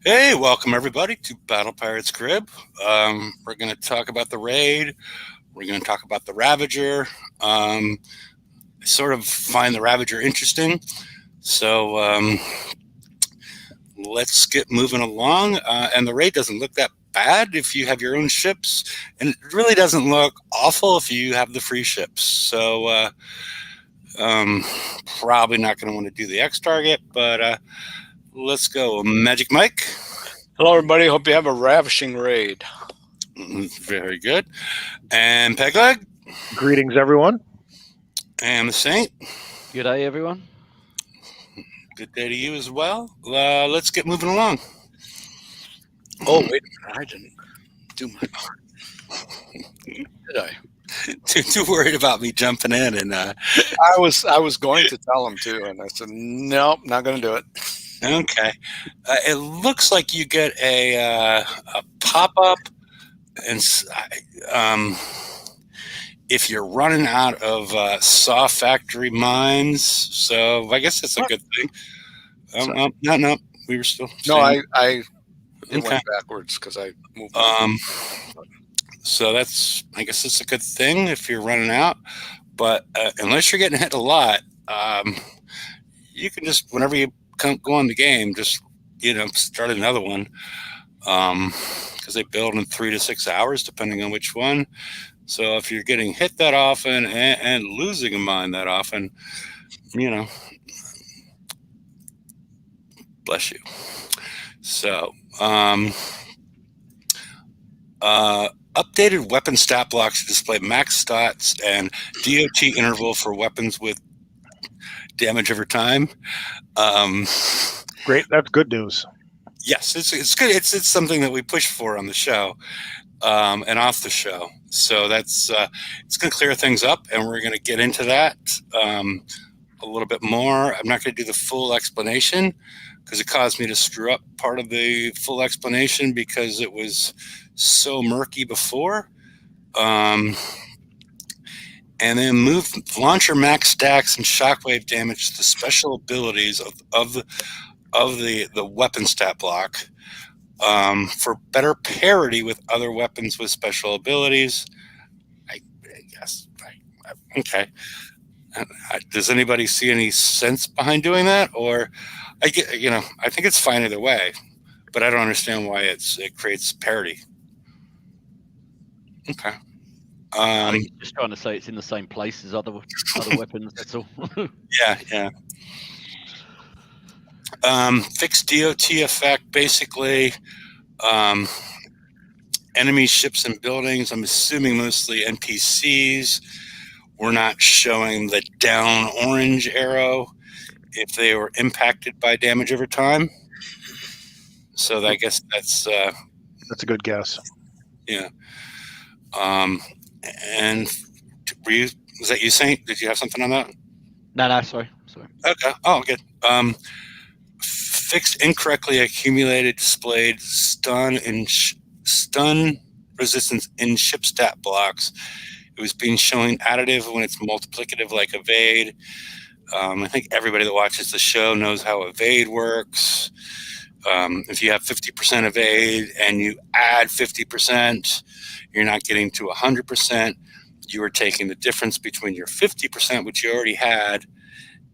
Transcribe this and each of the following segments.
Hey, welcome everybody to Battle Pirates Crib. We're going to talk about the raid. We're going to talk about the Ravager. I sort of find the Ravager interesting. So let's get moving along. And the raid doesn't look that bad if you have your own ships. And it really doesn't look awful if you have the free ships. So probably not going to want to do the X target, but let's go. Magic Mike. Hello, everybody. Hope you have a ravishing raid. Very good. And Pegleg. Greetings, everyone. And the Saint. Good day, everyone. Good day to you as well. Let's get moving along. Oh, wait a minute. I didn't do my part. Did I? Too worried about me jumping in, and I was going to tell him too, and I said, nope, not going to do it. okay. It looks like you get a pop up, and if you're running out of saw factory mines, so I guess that's a good thing. No, we were still. No, saying- I it Okay. went backwards because I moved. So I guess it's a good thing if you're running out. But unless you're getting hit a lot, you can just, whenever you go on the game, just start another one. Because they build in 3 to 6 hours, depending on which one. So if you're getting hit that often and losing a mine that often, bless you. So, updated weapon stat blocks to display max stats and DOT interval for weapons with damage over time. Great, that's good news. Yes, it's good. It's something that we push for on the show and off the show. So that's it's going to clear things up, and we're going to get into that a little bit more. I'm not going to do the full explanation because it caused me to screw up part of the full explanation because it was so murky before. And then move launcher max stacks and shockwave damage to the special abilities of the weapon stat block for better parity with other weapons with special abilities. I guess. Okay. Does anybody see any sense behind doing that? Or I think it's fine either way, but I don't understand why it creates parity. Okay. I think it's just trying to say it's in the same place as other weapons. That's all. Yeah. Fixed DOT effect, basically. Enemy ships and buildings, I'm assuming mostly NPCs, were not showing the down orange arrow if they were impacted by damage over time. So I guess that's a good guess. Yeah. And was that you, Saint? Did you have something on that? No, sorry. Okay. Oh, good. Fixed incorrectly accumulated displayed stun resistance in ship stat blocks. It was being shown additive when it's multiplicative, like evade. I think everybody that watches the show knows how evade works. If you have 50% evade and you add 50%, you're not getting to 100%. You are taking the difference between your 50%, which you already had,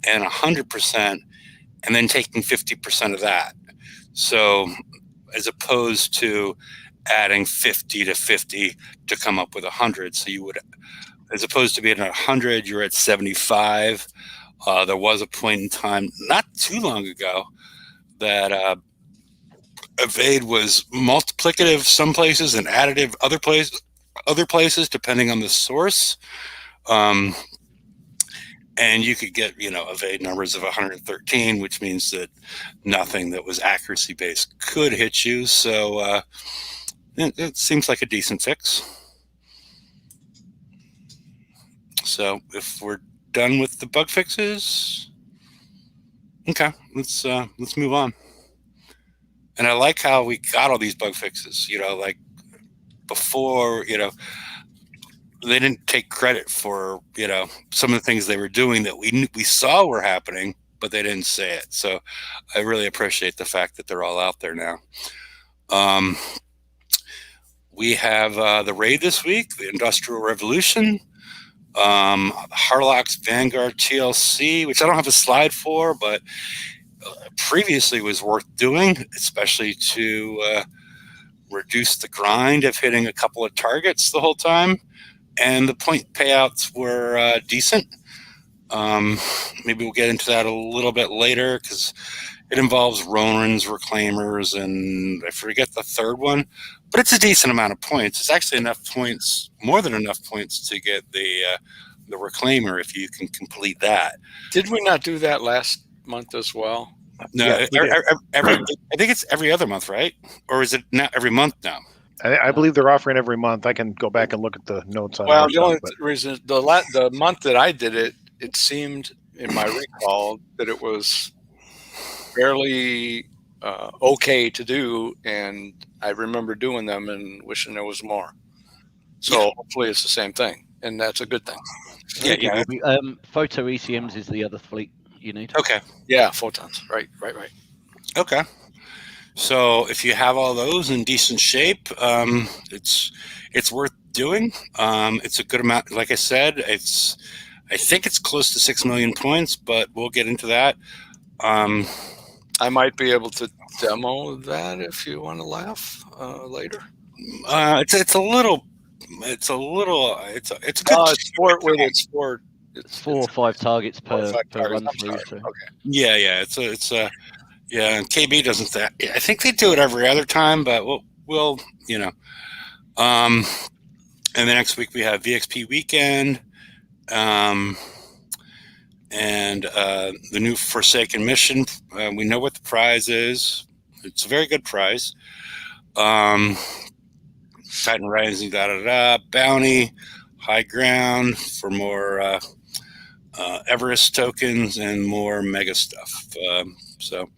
and 100%, and then taking 50% of that. So as opposed to adding 50 to 50 to come up with 100. So you would, as opposed to being at 100, you're at 75. There was a point in time not too long ago that evade was multiplicative some places and additive other places depending on the source. And you could get, evade numbers of 113, which means that nothing that was accuracy based could hit you. So it seems like a decent fix. So if we're done with the bug fixes, okay, let's move on. And I like how we got all these bug fixes. Like before, they didn't take credit for some of the things they were doing that we saw were happening, but they didn't say it. So I really appreciate the fact that they're all out there now. We have the raid this week, the Industrial Revolution, Harlock's Vanguard TLC, which I don't have a slide for, but previously was worth doing, especially to reduce the grind of hitting a couple of targets the whole time. And the point payouts were decent. Maybe we'll get into that a little bit later because it involves Ronins, Reclaimers, and I forget the third one. But it's a decent amount of points. It's actually enough points, more than enough points to get the Reclaimer if you can complete that. Did we not do that last month as well? No, Yeah, I think it's every other month, right? Or is it not every month now? I believe they're offering every month. I can go back and look at the notes on Well, our the stuff, only but reason the month that I did it, it seemed in my recall that it was fairly okay to do, and I remember doing them and wishing there was more. So hopefully it's the same thing, and that's a good thing. Yeah. Photo ECMs is the other fleet you need. Okay. Yeah, photons. Right. Okay. So if you have all those in decent shape, it's worth doing. It's a good amount. Like I said, I think it's close to 6 million points, but we'll get into that. I might be able to demo that if you want to laugh later. It's a good. It's for It's 4 or 5 targets per run through. Okay. So. Yeah. Yeah. And KB doesn't that. I think they do it every other time, but we'll And the next week we have VXP weekend, and the new Forsaken mission. We know what the prize is. It's a very good prize. Titan Rising, bounty, high ground for more Everest tokens and more mega stuff. So,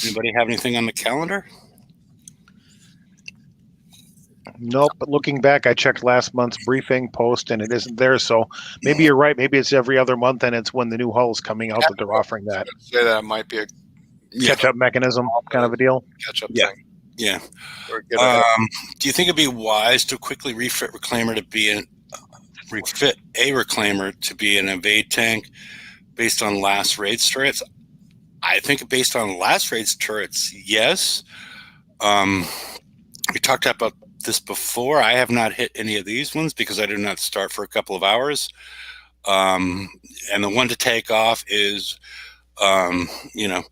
anybody have anything on the calendar? nope. But looking back, I checked last month's briefing post, and it isn't there. So maybe you're right. Maybe it's every other month, and it's when the new hull is coming out that they're offering that Say that might be a catch-up mechanism kind of a deal. catch-up Yeah. thing. Yeah. Or get ahead. Do you think it'd be wise to quickly refit Reclaimer to be refit a Reclaimer to be an evade tank based on last raid's turrets? I think based on last raid's turrets, yes. We talked about this before. I have not hit any of these ones because I did not start for a couple of hours. And the one to take off is, it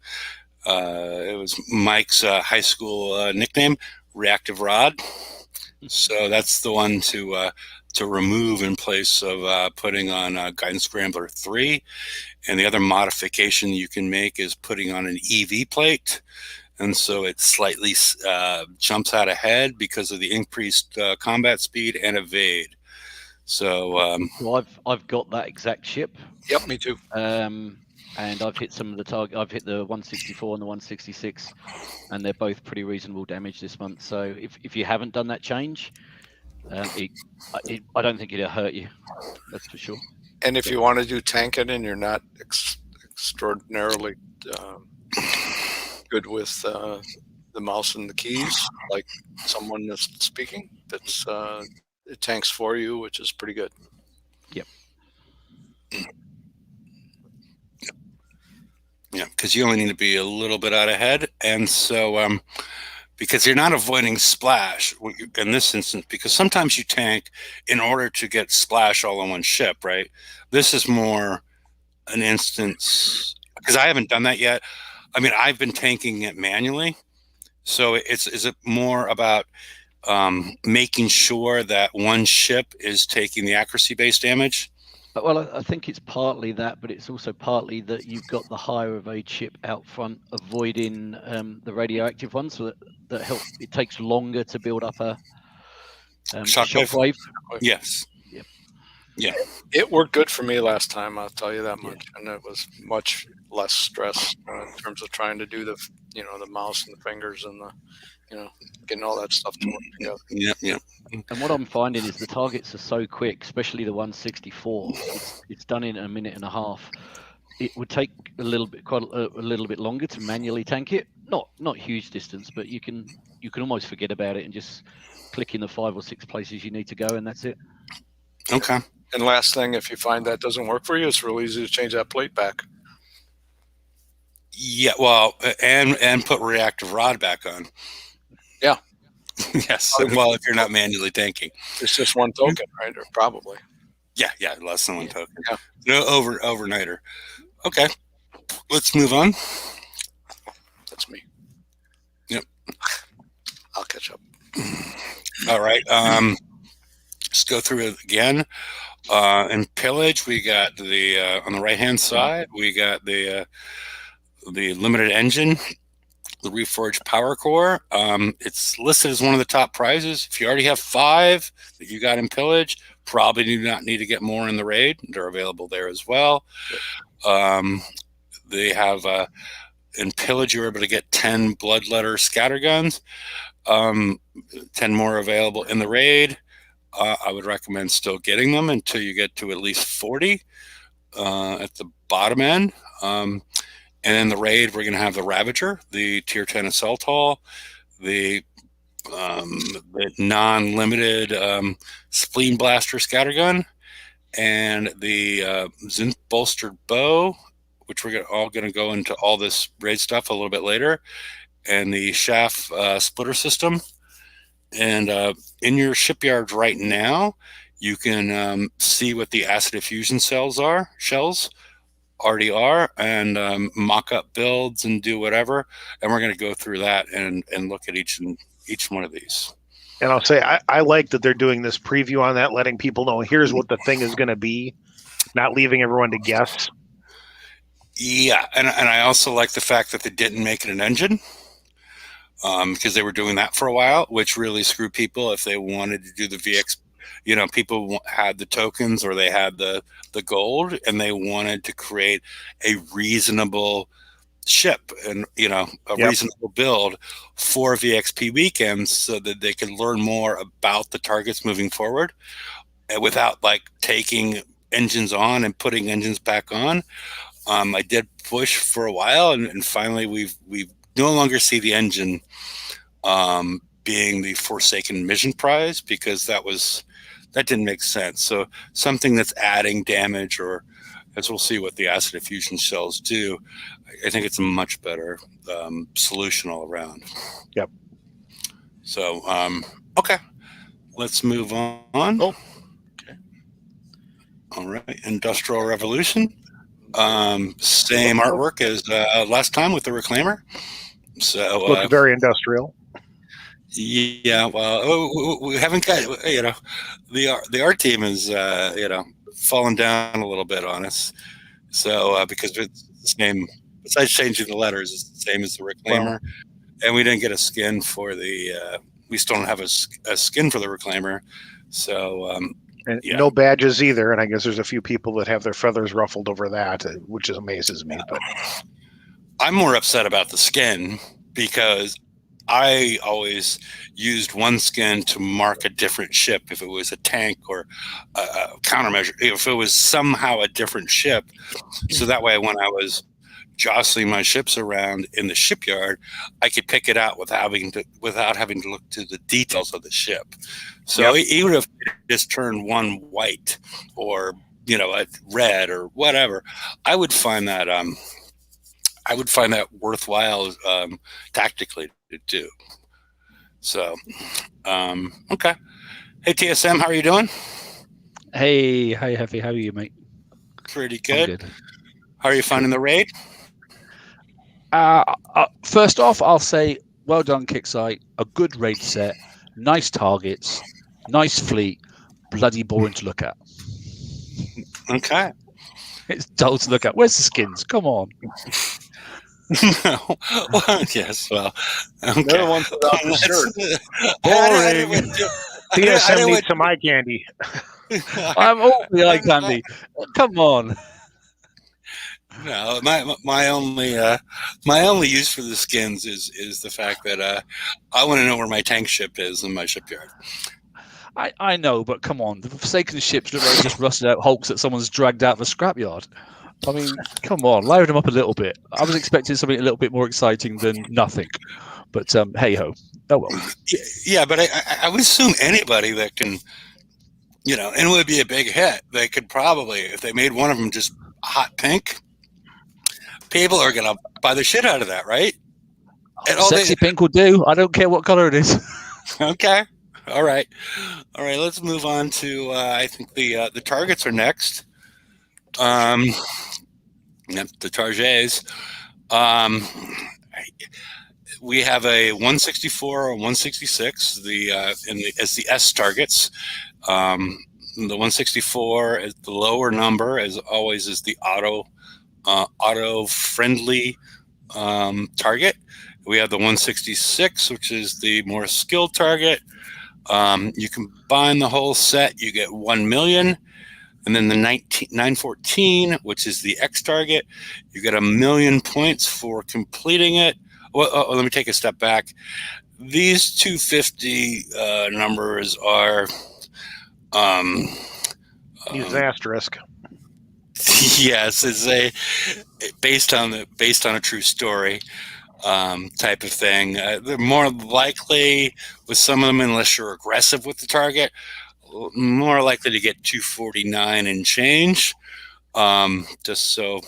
was Mike's high school nickname, Reactive Rod. So that's the one to remove in place of putting on Guidance Scrambler 3. And the other modification you can make is putting on an EV plate. And so it slightly jumps out ahead because of the increased combat speed and evade. So Well, I've got that exact ship. Yep, me too. And I've hit some of the target. I've hit the 164 and the 166, and they're both pretty reasonable damage this month. So if you haven't done that change, I don't think it'll hurt you. That's for sure. And if you want to do tank it and you're not extraordinarily good with the mouse and the keys, like someone that's speaking, that's it tanks for you, which is pretty good. Yep. Yeah, because you only need to be a little bit out ahead. And so because you're not avoiding splash in this instance, because sometimes you tank in order to get splash all on one ship, right? This is more an instance, because I haven't done that yet. I mean, I've been tanking it manually. So is it more about making sure that one ship is taking the accuracy-based damage? Well, I think it's partly that, but it's also partly that you've got the higher evade ship out front, avoiding the radioactive ones, so that help. It takes longer to build up a shockwave. Yes. Yep. Yeah. It worked good for me last time, I'll tell you that much, and it was much less stress in terms of trying to do the mouse and the fingers and the getting all that stuff to work together. Yeah. And what I'm finding is the targets are so quick, especially the 164. It's done in a minute and a half. it would take a little bit longer to manually tank it. Not huge distance, but you can almost forget about it and just click in the 5 or 6 places you need to go, and that's it. Okay. And last thing, if you find that doesn't work for you, it's real easy to change that plate back. Yeah, well, and put reactive rod back on. Yeah. Yes. Well, if you're not manually tanking, It's just one token, right? Or probably. yeah, less than one token. Yeah. No overnighter. Okay, let's move on. That's me. Yep. I'll catch up. All right. Let's go through it again. In pillage, we got the on the right hand side, we got the limited engine, the Reforged Power Core. It's listed as one of the top prizes. If you already have 5 that you got in pillage, probably do not need to get more in the raid. They're available there as well. They have in pillage, you were able to get 10 bloodletter scatterguns. 10 more available in the raid. I would recommend still getting them until you get to at least 40 at the bottom end. And in the raid, we're going to have the Ravager, the Tier 10 Assault Hull, the non-limited Spleen Blaster Scattergun, and the Zinth Bolstered Bow, which we're all going to go into all this raid stuff a little bit later, and the Shaft Splitter System. And in your shipyard right now, you can see what the acid diffusion shells already are, and mock up builds and do whatever. And we're going to go through that and look at each one of these. And I'll say I like that they're doing this preview on that, letting people know here's what the thing is going to be, not leaving everyone to guess. Yeah, and I also like the fact that they didn't make it an engine. Because they were doing that for a while, which really screwed people if they wanted to do the VX. You know, people had the tokens or they had the gold, and they wanted to create a reasonable ship and, you know, a reasonable build for VXP weekends so that they could learn more about the targets moving forward without like taking engines on and putting engines back on. I did push for a while, and finally we've no longer see the engine being the Forsaken mission prize, because that didn't make sense. So something that's adding damage, or as we'll see what the acid diffusion shells do, I think it's a much better solution all around. Yep. So okay, let's move on. Oh, okay. All right, Industrial Revolution. Same artwork as last time with the Reclaimer. So looks very industrial. Yeah, well, we haven't got, you know, the art team is fallen down a little bit on us. So because it's the same, besides changing the letters, it's the same as the Reclaimer, and we didn't get a skin for the. We still don't have a skin for the Reclaimer, so. And no badges either, and I guess there's a few people that have their feathers ruffled over that, which amazes me. But I'm more upset about the skin, because I always used one skin to mark a different ship if it was a tank or a countermeasure, if it was somehow a different ship. So that way when I was jostling my ships around in the shipyard, I could pick it out without having to look to the details of the ship. So even if it just turned one white or, you know, a red or whatever, I would find that worthwhile tactically to do. So, okay. Hey, TSM, how are you doing? Hey, Heavy. How are you, mate? Pretty good. Good. How are you finding the raid? First off, I'll say well done, Kicksite. A good raid set, nice targets, nice fleet, bloody boring to look at. Okay. It's dull to look at. Where's the skins? Come on. Well, yes, well, okay. They're the ones without the shirt. Boring. TSM needs some eye candy. I'm all the eye candy. Come on. No, my only use for the skins is the fact that I want to know where my tank ship is in my shipyard. I know, but come on. The Forsaken ships look like just rusted out hulks that someone's dragged out of a scrapyard. I mean, come on, liven them up a little bit. I was expecting something a little bit more exciting than nothing, but hey ho, oh well. Yeah, but I would assume anybody that can, and it would be a big hit. They could probably, if they made one of them just hot pink, people are gonna buy the shit out of that, right? And Sexy pink will do. I don't care what color it is. Okay. All right. Let's move on to. I think the targets are next. The targets. We have a 164 or 166. As the S targets. The 164 is the lower number, as always, is the auto friendly target. We have the 166, which is the more skilled target. You combine the whole set, you get 1 million. And then the 914, which is the X target, you get 1 million points for completing it. Well, let me take a step back. These 250 numbers are Use asterisk. yes, it's based on a true story type of thing. They're more likely with some of them, unless you're aggressive with the target, more likely to get 249 and change. Just so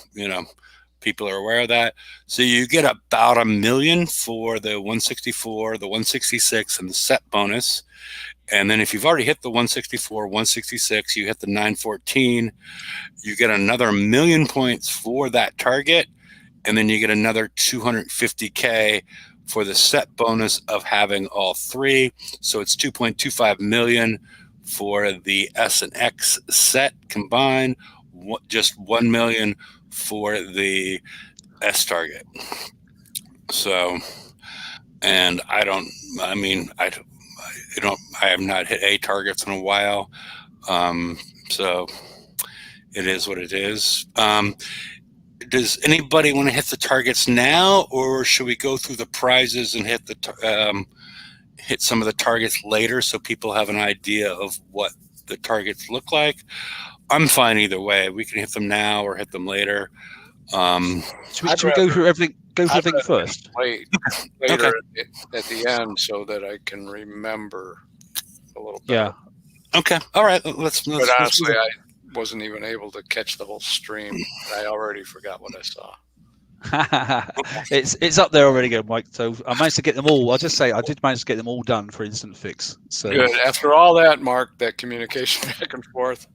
people are aware of that. So you get about 1 million for the 164, the 166, and the set bonus. And then if you've already hit the 164, 166, you hit the 914, you get another 1 million points for that target. And then you get another 250K for the set bonus of having all three. So it's 2.25 million for the S and X set combined, just 1 million for the S target. So, and I have not hit A targets in a while. So it is what it is. Does anybody want to hit the targets now, or should we go through the prizes and hit some of the targets later so people have an idea of what the targets look like? I'm fine either way. We can hit them now or hit them later. Should we go through everything? Go through everything first. Wait later at the end so that I can remember a little bit. Yeah. Okay. All right. Let's honestly, I wasn't even able to catch the whole stream. I already forgot what I saw. It's up there already, good, Mike. So I managed to get them all. I'll just say I did manage to get them all done for instant fix. So good. After all that, Mark, that communication back and forth.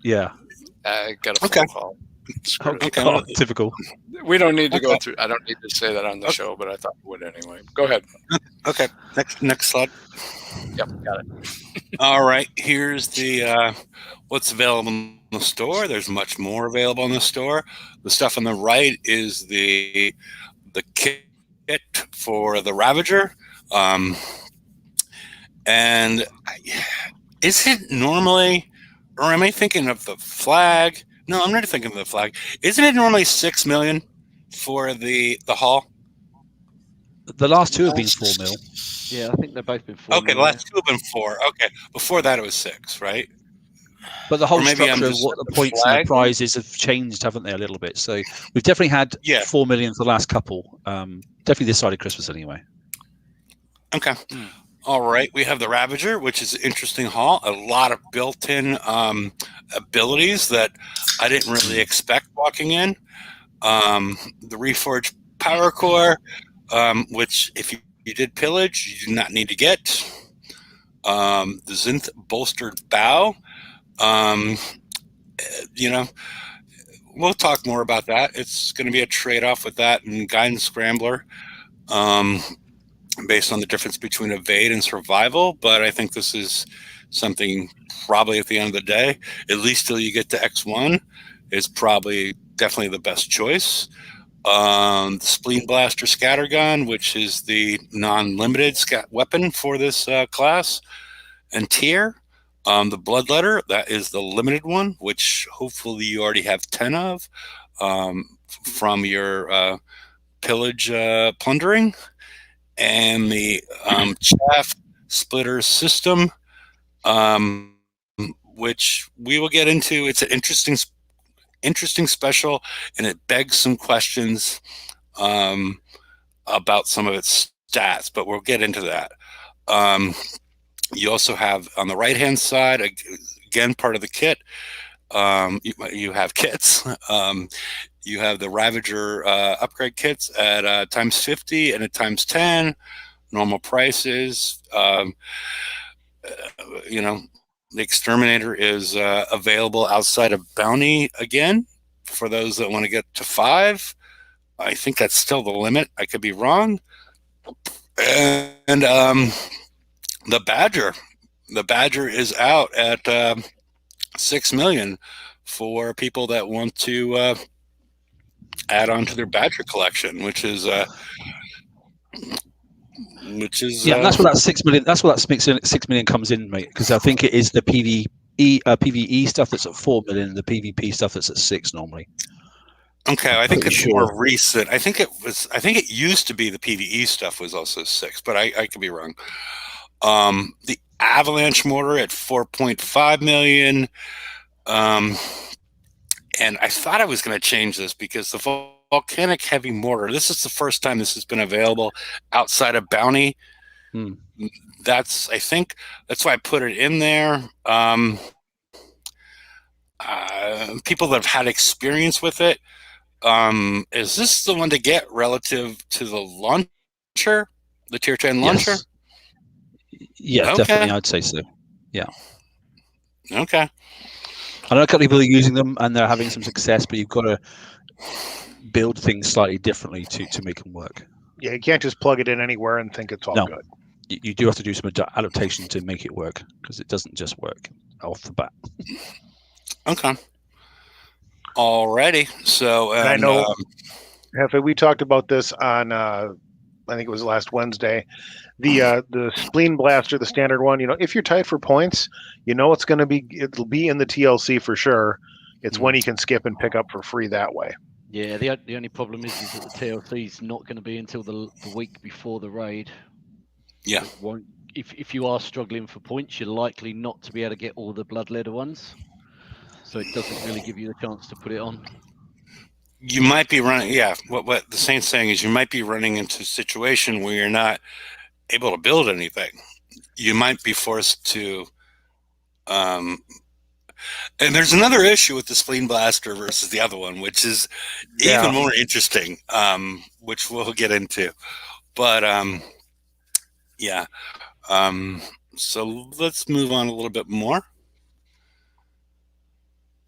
Yeah. I got a phone call. Okay. Oh, typical. We don't need to go through. I don't need to say that on the show, but I thought we would anyway. Go ahead. Okay. Next slide. Yep, got it. All right. Here's the what's available in the store. There's much more available in the store. The stuff on the right is the kit for the Ravager. And is it normally, or am I thinking of the flag? No, I'm not thinking of the flag. Isn't it normally 6 million for the hull? The last two have been 4 mil. Yeah, I think they've both been 4 Okay, the last two have been 4. Okay, before that it was 6, right? But the whole structure of what the points and the prizes have changed, haven't they, a little bit? So we've definitely had 4 million for the last couple. Definitely this side of Christmas anyway. Okay. All right. We have the Ravager, which is an interesting hull. A lot of built-in abilities that I didn't really expect walking in. The Reforged Power Core, which if you did pillage, you do not need to get. The Zinth Bolstered Bow. We'll talk more about that. It's going to be a trade-off with that and Guidance Scrambler. Based on the difference between evade and survival, but I think this is something probably at the end of the day, at least till you get to X1, is probably definitely the best choice. The Spleen Blaster Scattergun, which is the non-limited weapon for this class and tier. The Bloodletter, that is the limited one, which hopefully you already have 10 of from your pillage plundering. And the Chaff Splitter System, which we will get into. It's an interesting interesting special, and it begs some questions about some of its stats, but we'll get into that. You also have on the right-hand side, again, part of the kit, you have kits. You have the Ravager upgrade kits at times 50 and at times 10, normal prices. You know, the Exterminator is available outside of Bounty again for those that want to get to 5. I think that's still the limit. I could be wrong. And the Badger is out at 6 million for people that want to add on to their Badger collection, which is yeah, that's what that 6 million. That's what that 6 million comes in, mate. Because I think it is the PVE stuff that's at 4 million, and the PvP stuff that's at 6 normally. Okay, I think it's more recent. I think it used to be the PvE stuff was also 6, but I could be wrong. The Avalanche mortar at 4.5 million. And I thought I was going to change this because the volcanic heavy mortar, this is the first time this has been available outside of Bounty. I think that's why I put it in there. People that have had experience with it, is this the one to get relative to the launcher, the Tier 10 launcher? Yeah, okay. Definitely, I'd say so. Yeah. Okay. I know a couple of people are using them and they're having some success, but you've got to build things slightly differently to make them work. Yeah, you can't just plug it in anywhere and think it's all good. You do have to do some adaptation to make it work, because it doesn't just work off the bat. Okay. Alrighty. So I know, Hefe, we talked about this on I think it was last Wednesday. The Spleen Blaster, the standard one, if you're tight for points, it's going to be, it'll be in the TLC for sure. It's when you can skip and pick up for free that way. Yeah, the only problem is that the TLC is not going to be until the week before the raid. Yeah. If you are struggling for points, you're likely not to be able to get all the blood leather ones. So it doesn't really give you the chance to put it on. You might be running, what the Saint's saying is you might be running into a situation where you're not able to build anything. You might be forced to and there's another issue with the Spleen Blaster versus the other one, which is even more interesting, which we'll get into. But so let's move on a little bit more.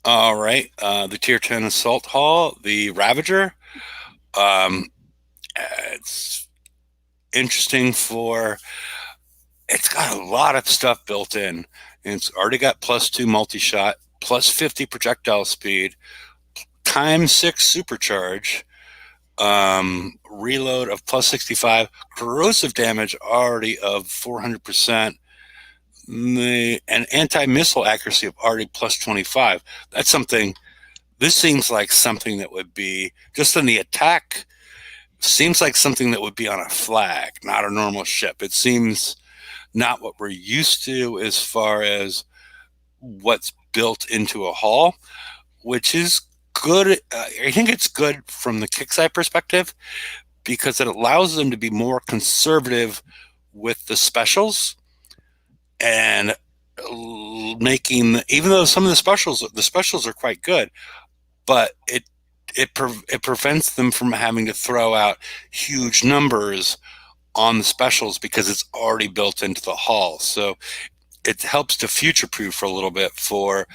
All right, the Tier 10 Assault Hall, the Ravager. It's interesting it's got a lot of stuff built in. And it's already got +2 multi-shot, +50 projectile speed, ×6 supercharge, reload of +65, corrosive damage already of 400%, and anti-missile accuracy of already +25. That's something, this seems like something that would be, just in the attack, seems like something that would be on a flag, not a normal ship. It seems not what we're used to as far as what's built into a hull, which is good. I think it's good from the kickside perspective because it allows them to be more conservative with the specials and making, even though some of the specials are quite good, but it prevents them from having to throw out huge numbers on the specials because it's already built into the hull. So it helps to future-proof for a little bit for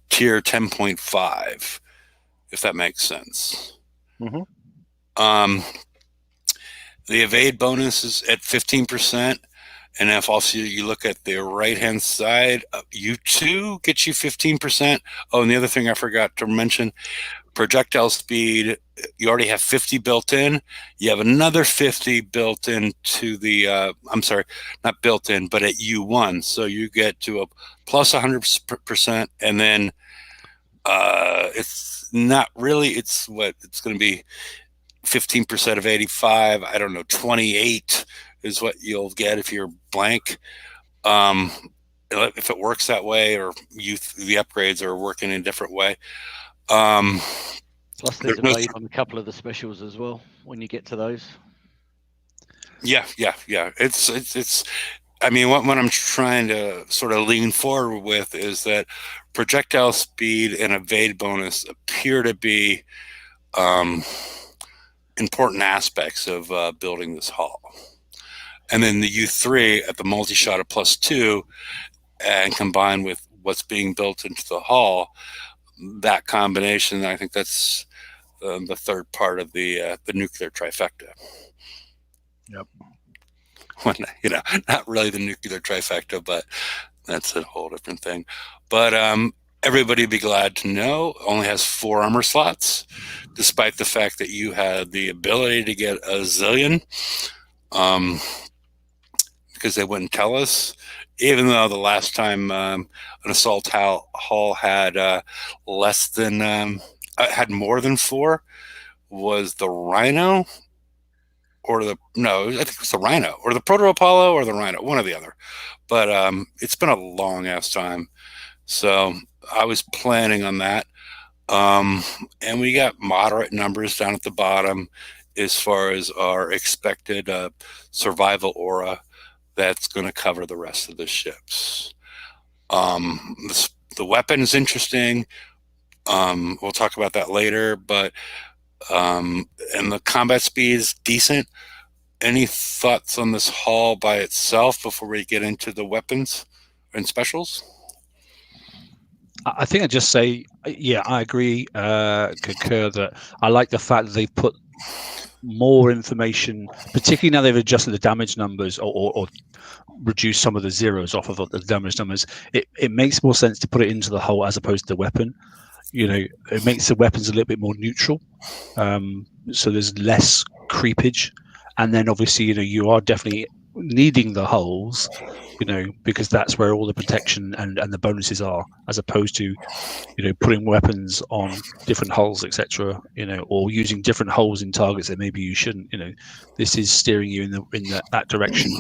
Tier 10.5, if that makes sense. Mm-hmm. The evade bonus is at 15%. And if also you look at the right-hand side, U2 gets you 15%. Oh, and the other thing I forgot to mention, projectile speed, you already have 50 built in. You have another 50 built into the, I'm sorry, not built in, but at U1. So you get to a plus 100%. And then it's not really, it's what, it's going to be 15% of 85. I don't know, 28 is what you'll get if you're blank. If it works that way, or the upgrades are working in a different way. Plus, there's a evade on a couple of the specials as well when you get to those. Yeah. It's. I mean, what I'm trying to sort of lean forward with is that projectile speed and evade bonus appear to be important aspects of building this hull. And then the U3 at the multi-shot of +2, and combined with what's being built into the hull, that combination, I think that's the third part of the nuclear trifecta. Yep. Well, not really the nuclear trifecta, but that's a whole different thing. But everybody be glad to know only has 4 armor slots, despite the fact that you had the ability to get a zillion, because they wouldn't tell us. Even though the last time an assault hull had less than had more than 4 was the Rhino. I think it was the Rhino, or the Proto Apollo, or the Rhino, one or the other. But it's been a long ass time, so I was planning on that. And we got moderate numbers down at the bottom as far as our expected survival aura that's going to cover the rest of the ships. The weapon is interesting. We'll talk about that later, but and the combat speed is decent. Any thoughts on this hull by itself before we get into the weapons and specials? I think I'd just say, yeah, I agree, concur that I like the fact that they've put more information, particularly now they've adjusted the damage numbers or reduced some of the zeros off of the damage numbers. It makes more sense to put it into the hull as opposed to the weapon. It makes the weapons a little bit more neutral, so there's less creepage, and then obviously you are definitely needing the hulls, because that's where all the protection and the bonuses are, as opposed to putting weapons on different hulls, etc. Or using different hulls in targets that maybe you shouldn't. This is steering you in that direction.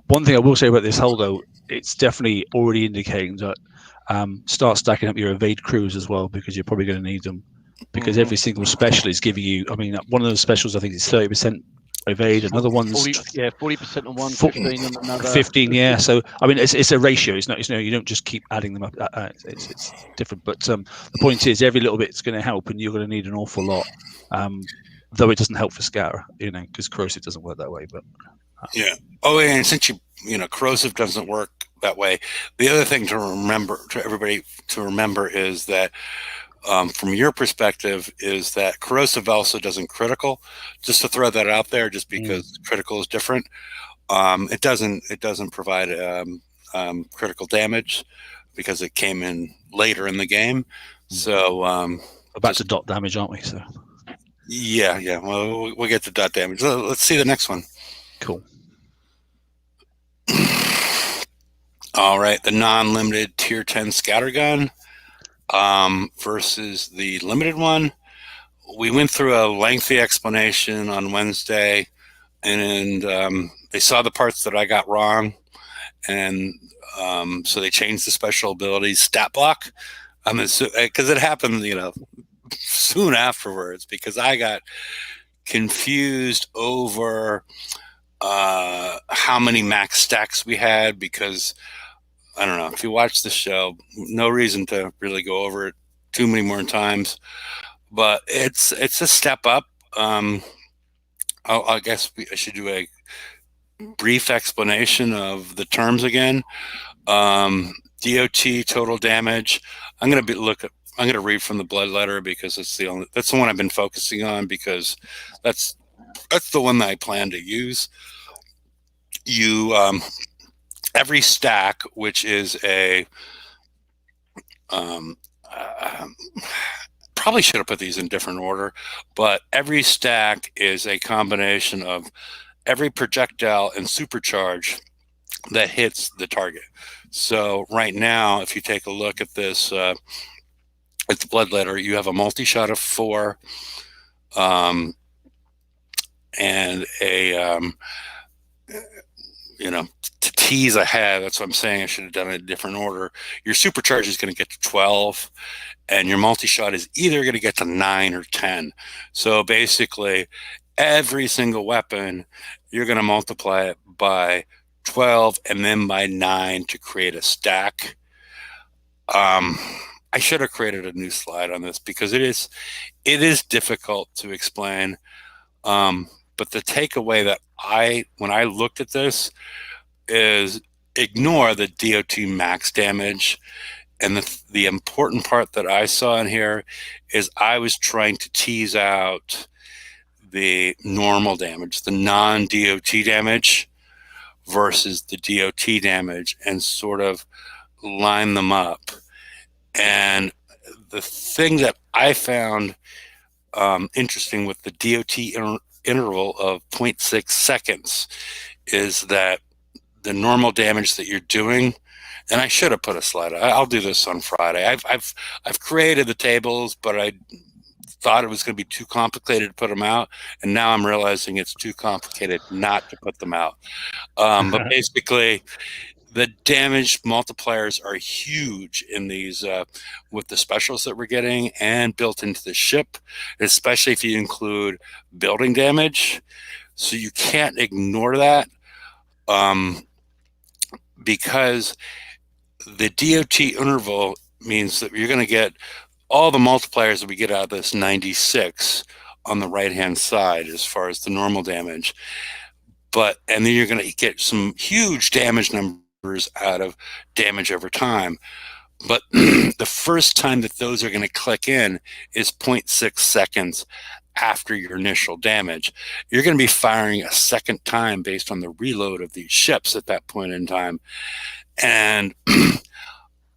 One thing I will say about this hull, though, it's definitely already indicating that start stacking up your evade crews as well, because you're probably going to need them, because every single special is giving you, one of those specials I think is 30% evade, another one's 40% on one, 15 on another. 15, yeah. So it's a ratio. It's not, you don't just keep adding them up. It's different. But the point is, every little bit's going to help, and you're going to need an awful lot. Though it doesn't help for scatter, because corrosive doesn't work that way. But yeah. Oh, and since corrosive doesn't work that way, the other thing to remember, to everybody to remember, is that from your perspective, is that corrosive also doesn't critical. Just to throw that out there, just because critical is different. It doesn't provide critical damage because it came in later in the game. So about to dot damage, aren't we? So yeah. Well, we'll get to dot damage. Let's see the next one. Cool. All right, the non-limited tier 10 scattergun versus the limited one. We went through a lengthy explanation on Wednesday, and they saw the parts that I got wrong, and so they changed the special abilities stat block. Because it happened, soon afterwards, because I got confused over how many max stacks we had, because I don't know, if you watch the show, no reason to really go over it too many more times, but it's a step up. I guess I should do a brief explanation of the terms again. DOT total damage. I'm going to read from the blood letter, because that's the one I've been focusing on, because that's the one that I plan to use. Every stack, which is a probably should have put these in different order, but every stack is a combination of every projectile and supercharge that hits the target. So right now, if you take a look at this, at the blood letter, you have a multi-shot of 4, and a tease I have, that's what I'm saying. I should have done it in a different order. Your supercharge is going to get to 12, and your multi-shot is either going to get to 9 or 10. So basically, every single weapon, you're going to multiply it by 12 and then by 9 to create a stack. I should have created a new slide on this because it is difficult to explain. But the takeaway that when I looked at this is ignore the DOT max damage. And the important part that I saw in here is I was trying to tease out the normal damage, the non-DOT damage versus the DOT damage, and sort of line them up. And the thing that I found interesting with the DOT interval of 0.6 seconds is that the normal damage that you're doing, and I should have put a slide. I'll do this on Friday. I've created the tables, but I thought it was going to be too complicated to put them out, and now I'm realizing it's too complicated not to put them out. But basically, the damage multipliers are huge in these with the specials that we're getting and built into the ship, especially if you include building damage. So you can't ignore that because the DOT interval means that you're going to get all the multipliers that we get out of this 96 on the right-hand side as far as the normal damage. And then you're going to get some huge damage numbers out of damage over time. But the first time that those are going to click in is 0.6 seconds after your initial damage. You're going to be firing a second time based on the reload of these ships at that point in time. And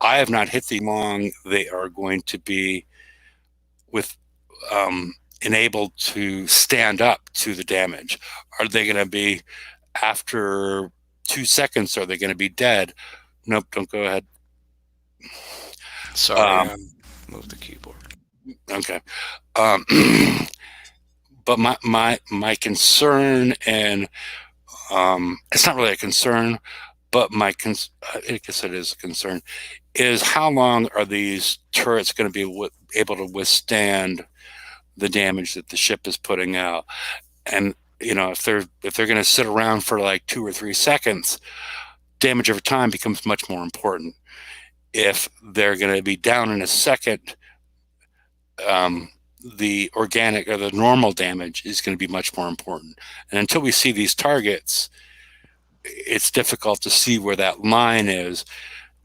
I have not hit the long they are going to be enabled to stand up to the damage. Are they going to be after 2 seconds? Are they going to be dead? Nope, don't go ahead. Sorry, move the keyboard. Okay. But my concern, and it's not really a concern, but I guess it is a concern, is how long are these turrets going to be able to withstand the damage that the ship is putting out? And if they're going to sit around for like 2 or 3 seconds, damage over time becomes much more important. If they're going to be down in a second, the organic or the normal damage is going to be much more important. And until we see these targets, it's difficult to see where that line is.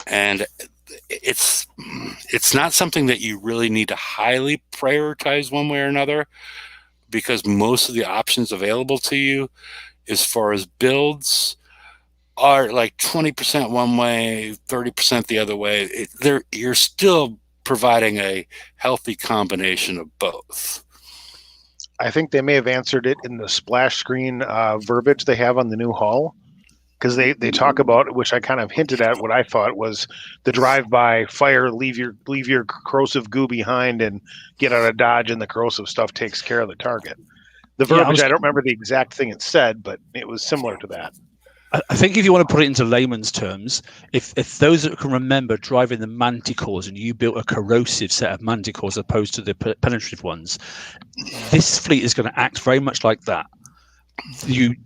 And it's not something that you really need to highly prioritize one way or another, because most of the options available to you as far as builds are like 20% one way, 30% the other way. You're still providing a healthy combination of both. I think they may have answered it in the splash screen verbiage they have on the new hull, because they talk about, which I kind of hinted at, what I thought was the drive-by fire, leave your corrosive goo behind and get out of dodge, and the corrosive stuff takes care of the target. The verbiage, I don't remember the exact thing it said, but it was similar to that. I think if you want to put it into layman's terms, if those that can remember driving the manticores and you built a corrosive set of manticores opposed to the penetrative ones, this fleet is going to act very much like that. You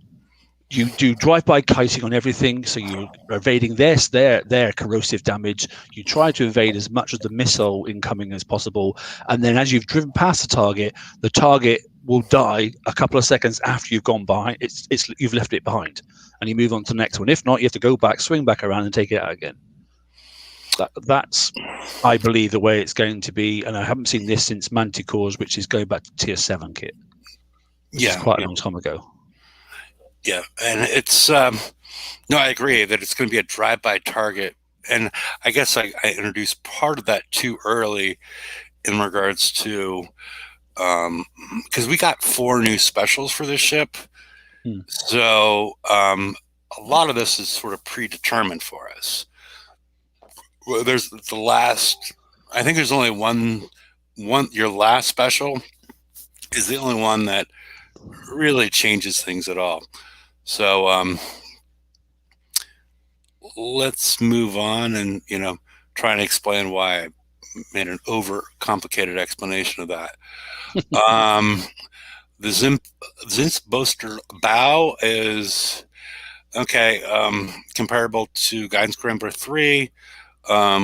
do drive-by kiting on everything, so you're evading their corrosive damage. You try to evade as much of the missile incoming as possible, and then as you've driven past the target will die a couple of seconds after you've gone by. You've left it behind, and you move on to the next one. If not, you have to go back, swing back around, and take it out again. That's, I believe, the way it's going to be, and I haven't seen this since Manticores, which is going back to Tier 7 kit. Which is quite a long time ago. Yeah, and it's no, I agree that it's going to be a drive-by target, and I guess I introduced part of that too early in regards to because we got 4 new specials for this ship, so a lot of this is sort of predetermined for us. Well, there's the last. I think there's only one. Your last special is the only one that really changes things at all. So let's move on and try and explain why I made an over complicated explanation of that. The Zinsboster bow is okay, comparable to Guidance Grimper 3,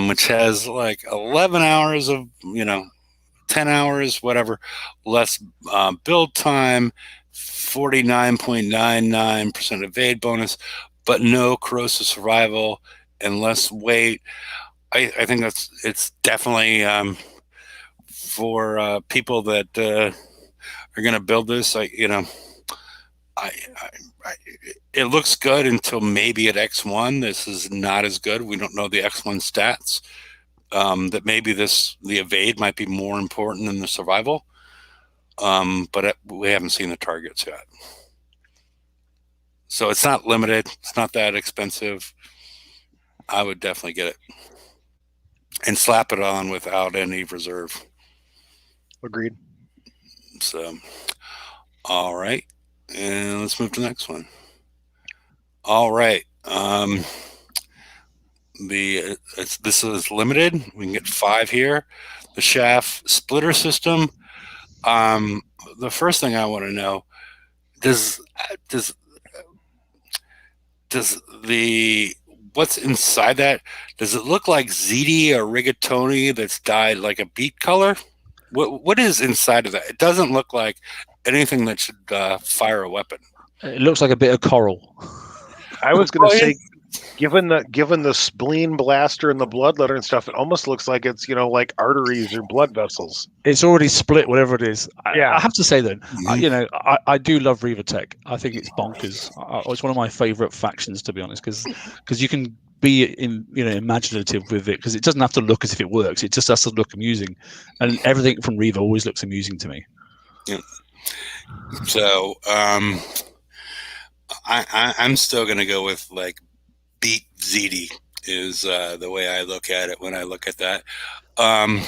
which has like 11 hours of 10 hours, whatever, less build time, 49.99% evade bonus, but no corrosive survival and less weight. I think it's definitely for people that are going to build this. It looks good until maybe at X1. This is not as good. We don't know the X1 stats. That maybe the evade might be more important than the survival. But we haven't seen the targets yet. So it's not limited. It's not that expensive. I would definitely get it. And slap it on without any reserve. Agreed. So, all right. And let's move to the next one. All right. This is limited. We can get 5 here. The shaft splitter system. The first thing I want to know, does what's inside that, does it look like ZD or rigatoni that's dyed like a beet color? What is inside of that? It doesn't look like anything that should fire a weapon. It looks like a bit of coral. I was going to say, given the spleen blaster and the bloodletter and stuff, it almost looks like it's like arteries or blood vessels. It's already split, whatever it is. Yeah. I have to say that I do love Revatech. I think it's bonkers. It's one of my favorite factions, to be honest, because you can be imaginative with it, because it doesn't have to look as if it works. It just has to look amusing, and everything from Reva always looks amusing to me. Yeah. So I'm still going to go with like beat ZD is the way I look at it when I look at that. And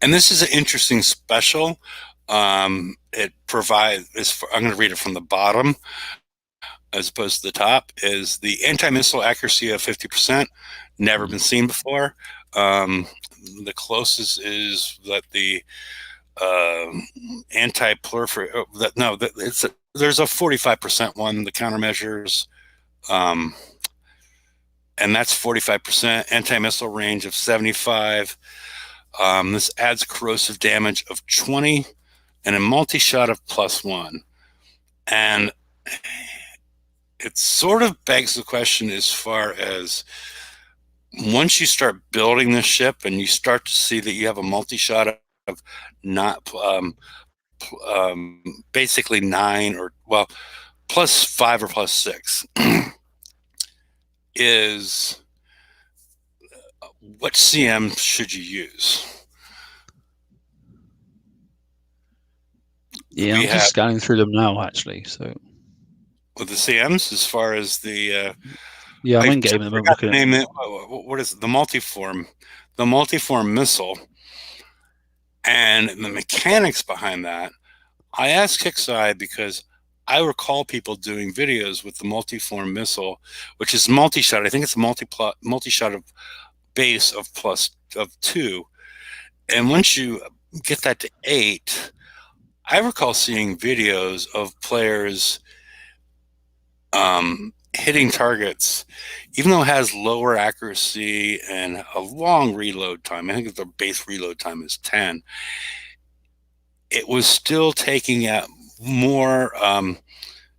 this is an interesting special. It provides, I'm going to read it from the bottom as opposed to the top, is the anti-missile accuracy of 50%. Never been seen before. The closest is that the anti-proliferate. There's a 45% one, the countermeasures, and that's 45%. Anti-missile range of 75. This adds corrosive damage of 20 and a multi-shot of +1. And it sort of begs the question as far as once you start building this ship and you start to see that you have a multi-shot of not basically 9 or +5 or +6 is what CM should you use? Yeah, I'm just scanning through them now, actually. So with the CMs, as far as the yeah, I'm in game at the moment. Name it. What is it? The multiform missile, and the mechanics behind that. I asked Kixeye because I recall people doing videos with the multiform missile, which is multi-shot. I think it's a multi-shot of base of +2, and once you get that to 8, I recall seeing videos of players hitting targets, even though it has lower accuracy and a long reload time. I think the base reload time is 10. It was still taking out more,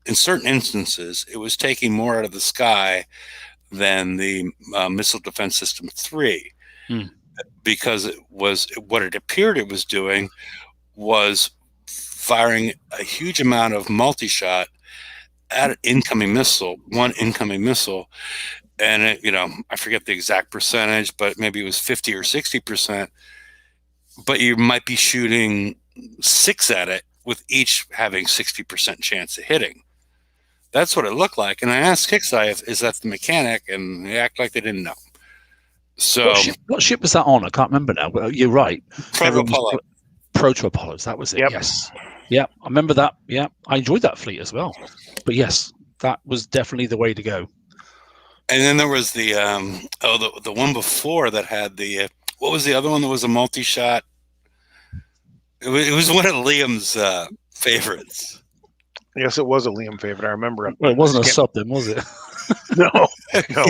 in certain instances, it was taking more out of the sky than the Missile Defense System 3. Because it was, what it appeared it was doing was firing a huge amount of multi-shot at an incoming missile, one incoming missile, and it, I forget the exact percentage, but maybe it was 50 or 60%, but you might be shooting 6 at it with each having 60% chance of hitting. That's what it looked like. And I asked Kixeye, is that the mechanic? And they act like they didn't know. So what ship was that on? I can't remember now. Well, you're right. Proto-Apollos, that was it. Yep. Yes. Yeah, I remember that. Yeah, I enjoyed that fleet as well. But yes, that was definitely the way to go. And then there was the one before that had the what was the other one that was a multi-shot? It was one of Liam's favorites. Yes, it was a Liam favorite. I remember it. Well, it wasn't a sub then, was it? No, no.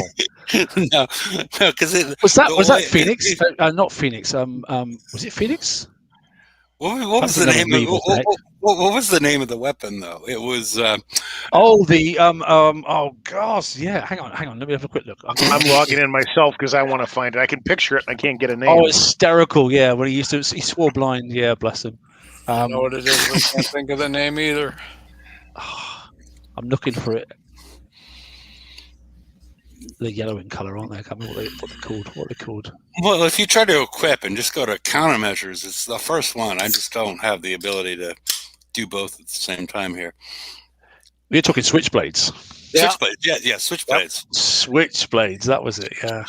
no, because Was that Phoenix? Not Phoenix. Was it Phoenix? What was the name? What was the name of the weapon though? It was. Oh gosh, yeah. Hang on. Let me have a quick look. I'm logging in myself because I want to find it. I can picture it. And I can't get a name. Oh, hysterical! Yeah, when he swore blind. Yeah, bless him. I know what it is. I can't think of the name either. I'm looking for it. They're yellow in color, aren't they? I can't remember what they're called. Well, if you try to equip and just go to countermeasures, it's the first one. I just don't have the ability to do both at the same time here. We're talking switchblades. Yeah. Switchblades, yeah, switchblades. Yep. Switchblades, that was it. Yeah.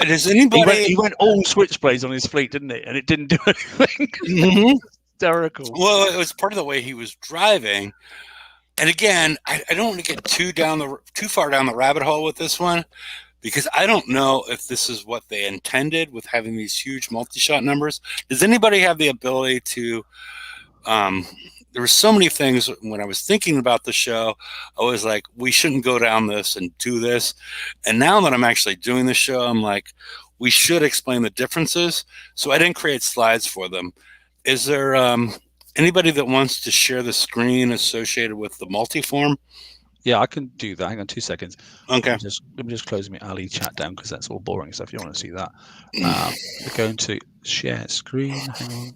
Does anybody? He went all switchblades on his fleet, didn't he? And it didn't do anything. Mm-hmm. Hysterical. Well, it was part of the way he was driving. And again, I don't want to get too far down the rabbit hole with this one, because I don't know if this is what they intended with having these huge multi-shot numbers. Does anybody have the ability to? There were so many things when I was thinking about the show. I was like, we shouldn't go down this and do this. And now that I'm actually doing the show, I'm like, we should explain the differences. So I didn't create slides for them. Is there anybody that wants to share the screen associated with the multiform? Yeah, I can do that. Hang on 2 seconds. Okay. Let me just close my Ali chat down because that's all boring stuff. You don't want to see that. We're going to share screen. Hang on.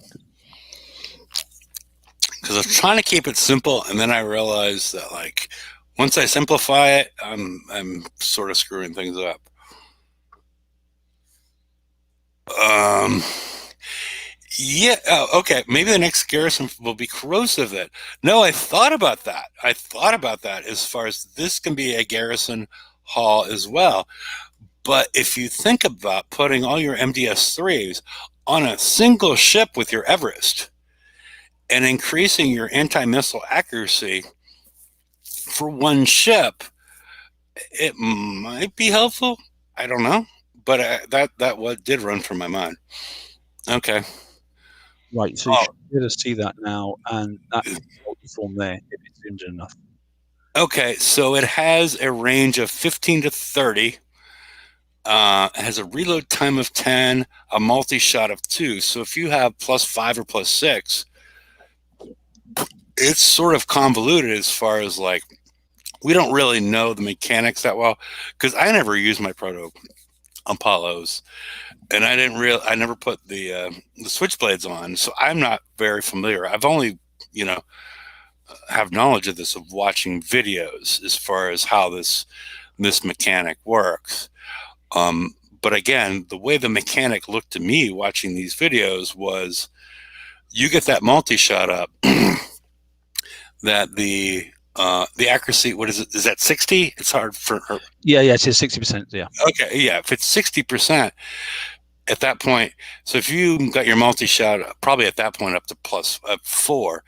Because I was trying to keep it simple, and then I realized that like once I simplify it, I'm sort of screwing things up. Yeah. Oh, okay. Maybe the next garrison will be corrosive then. No, I thought about that. As far as this can be a garrison hall as well. But if you think about putting all your MDS-3s on a single ship with your Everest and increasing your anti-missile accuracy for one ship, it might be helpful. I don't know. But that what did run through my mind. Okay. Right, so you should be able to see that now, and that's multiform there, if it's zoomed in enough. Okay, so it has a range of 15 to 30. It has a reload time of 10, a multi-shot of 2. So if you have +5 or +6, it's sort of convoluted as far as like, we don't really know the mechanics that well, because I never used my proto Apollos. And I never put the switchblades on, so I'm not very familiar. I've only, have knowledge of this of watching videos as far as how this mechanic works. But again, the way the mechanic looked to me watching these videos was, you get that multi-shot up, that the accuracy, what is it? Is that 60? It's hard for her. Yeah, it's 60%. Yeah. Okay, yeah. If it's 60%. At that point, so if you got your multi-shot probably at that point up to +4,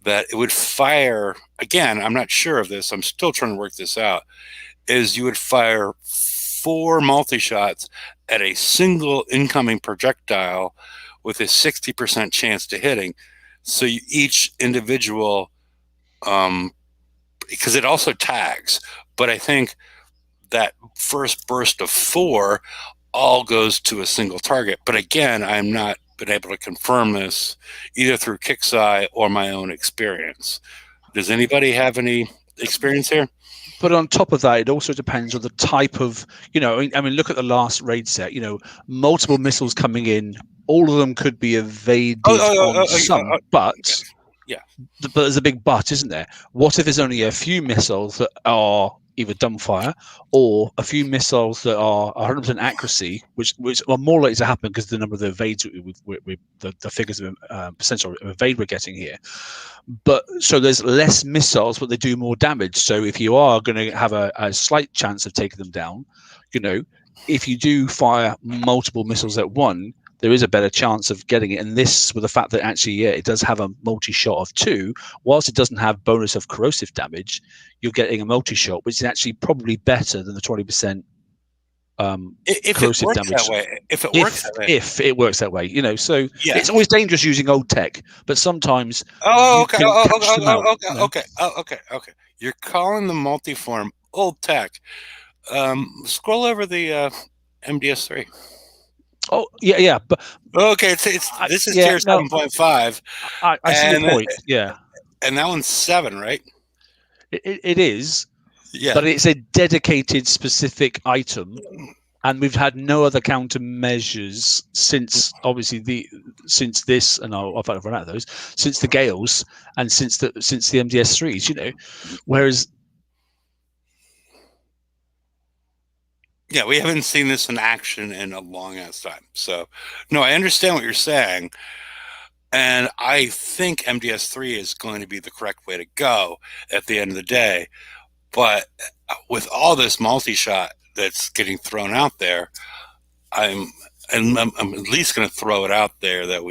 that it would fire, again, I'm not sure of this, I'm still trying to work this out, is you would fire 4 multi-shots at a single incoming projectile with a 60% chance to hitting. So each individual, because it also tags, but I think that first burst of 4 all goes to a single target. But again, I'm not been able to confirm this either through Kixeye or my own experience. Does anybody have any experience here? But on top of that, it also depends on the type of, I mean, look at the last raid set, multiple missiles coming in, all of them could be evaded on some, but yeah, but there's a big but, isn't there? What if there's only a few missiles that are either dumbfire or a few missiles that are 100% accuracy, which are more likely to happen because the number of the evades, the figures of percentage of evade we're getting here. But so there's less missiles, but they do more damage. So if you are going to have a slight chance of taking them down, if you do fire multiple missiles at one, there is a better chance of getting it. And this, with the fact that actually, yeah, it does have a multi-shot of 2, whilst it doesn't have bonus of corrosive damage, you're getting a multi-shot, which is actually probably better than the 20% if corrosive it works damage. that way, if it works that way, if it works that way, you know. So yeah. it's always dangerous using old tech, but sometimes Oh, you okay. can catch Oh, them out, you know. okay. You're calling the multiform old tech. Scroll over the MDS3. Oh, yeah, but Okay, this is yeah, tier 7.5. I see your point. Yeah, and that one's 7, right? it is. Yeah, but it's a dedicated specific item, and we've had no other countermeasures since obviously since this, and I've run out of those, since the Gales and since the MDS3s, you know, whereas yeah, we haven't seen this in action in a long ass time. So no, I understand what you're saying, and I think MDS3 is going to be the correct way to go at the end of the day. But with all this multi-shot that's getting thrown out there, I'm at least going to throw it out there that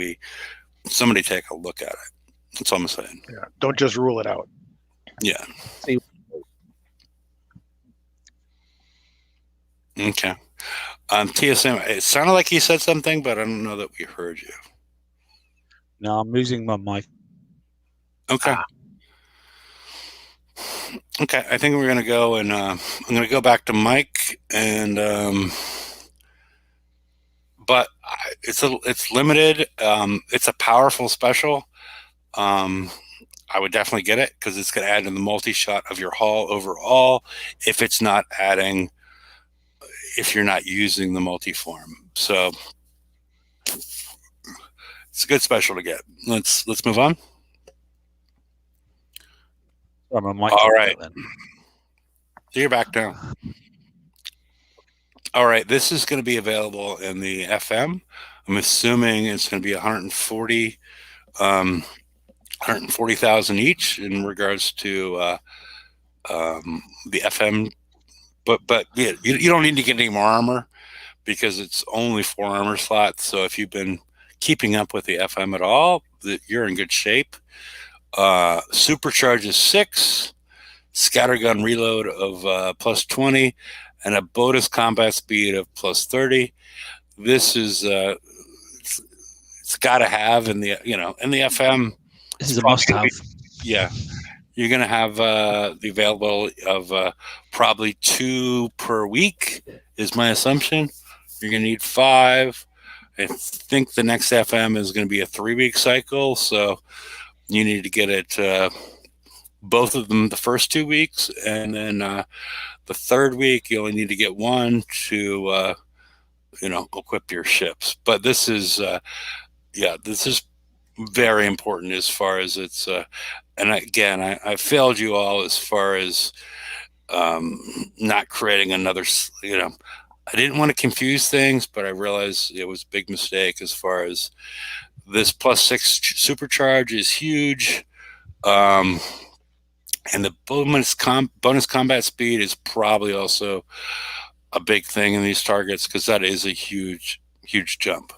somebody take a look at it. That's all I'm saying. Yeah, don't just rule it out. Yeah. Okay. TSM, it sounded like he said something, but I don't know that we heard you. no, I'm losing my mic. Okay. Okay, I think we're going to go, and I'm going to go back to Mike, and but it's limited. It's a powerful special. I would definitely get it because it's going to add to the multi-shot of your haul overall. If it's not adding, if you're not using the multi-form, so it's a good special to get. Let's move on. All right. So you're back now. All right. This is going to be available in the FM. I'm assuming it's going to be 140,000 each in regards to the FM. But yeah, you don't need to get any more armor because it's only 4 armor slots. So if you've been keeping up with the FM at all, you're in good shape. Supercharge is 6, scattergun reload of plus 20, and a bonus combat speed of plus 30. This is it's got to have in the FM. This is a must-have. Yeah, you're gonna have the availability of probably 2 per week is my assumption. You're gonna need 5. I think the next FM is going to be a 3-week cycle, so you need to get it both of them the first 2 weeks, and then the 3rd week you only need to get 1 to equip your ships. But this is this is very important as far as it's and again I failed you all as far as not creating another, I didn't want to confuse things, but I realized it was a big mistake as far as this plus 6 supercharge is huge. And the bonus combat speed is probably also a big thing in these targets because that is a huge jump.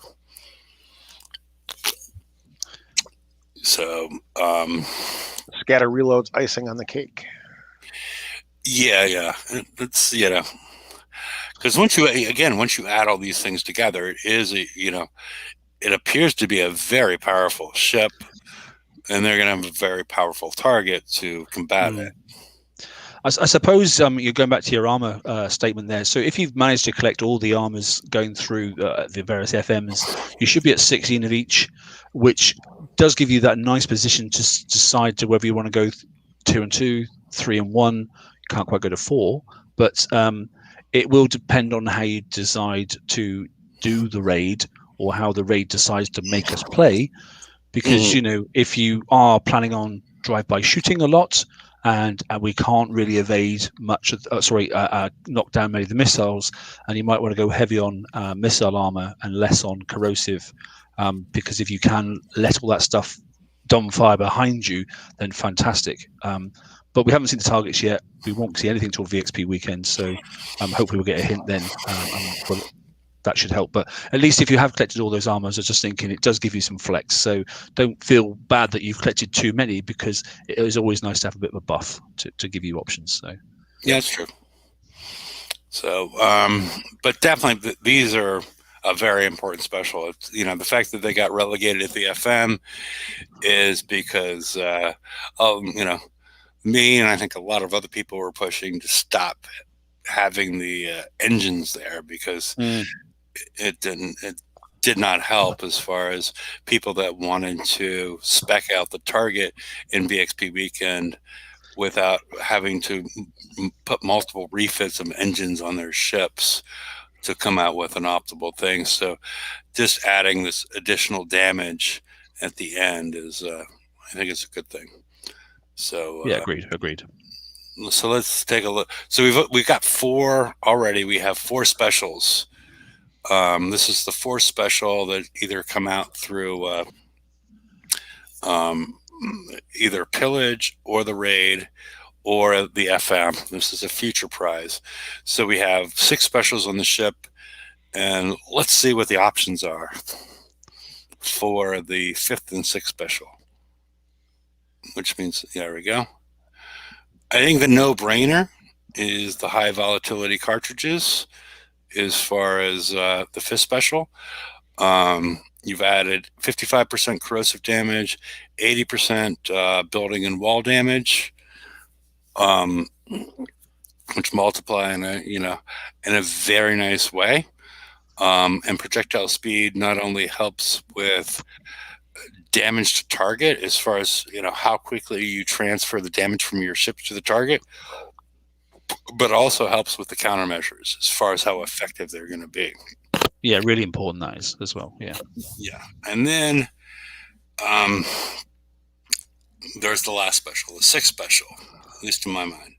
So scatter reloads icing on the cake. Yeah. It's because once you add all these things together, it is it appears to be a very powerful ship, and they're going to have a very powerful target to combat it. I suppose you're going back to your armor statement there. So if you've managed to collect all the armors going through the various FMs, you should be at 16 of each, which does give you that nice position to decide to whether you want to go 2 and 2, 3 and 1. You can't quite go to 4, but it will depend on how you decide to do the raid or how the raid decides to make us play. Because, if you are planning on drive-by shooting a lot and we can't really evade much of, knock down many of the missiles, and you might want to go heavy on missile armor and less on corrosive, because if you can let all that stuff dumbfire behind you, then fantastic. But we haven't seen the targets yet. We won't see anything till VXP weekend, so hopefully we'll get a hint then. that should help. But at least if you have collected all those armors, I was just thinking it does give you some flex. So don't feel bad that you've collected too many, because it is always nice to have a bit of a buff to give you options. So yeah, that's true. So, but definitely these are a very important special. It's, you know, the fact that they got relegated at the FM is because, you know, me and I think a lot of other people were pushing to stop having the engines there, because it did not help as far as people that wanted to spec out the target in BXP weekend without having to put multiple refits of engines on their ships to come out with an optimal thing. So just adding this additional damage at the end is, I think it's a good thing. So yeah, agreed. So let's take a look. So we've got 4 already. We have 4 specials. This is the 4th special that either come out through either Pillage or the Raid or the FM. This is a future prize. So we have 6 specials on the ship, and let's see what the options are for the 5th and 6th special, which means, there we go. I think the no-brainer is the high volatility cartridges as far as the 5th special. You've added 55% corrosive damage, 80% building and wall damage, which multiply in a very nice way. And projectile speed not only helps with damage to target as far as, you know, how quickly you transfer the damage from your ship to the target, but also helps with the countermeasures as far as how effective they're going to be. Yeah, really important that is as well. Yeah. And then there's the last special, the 6th special, at least in my mind.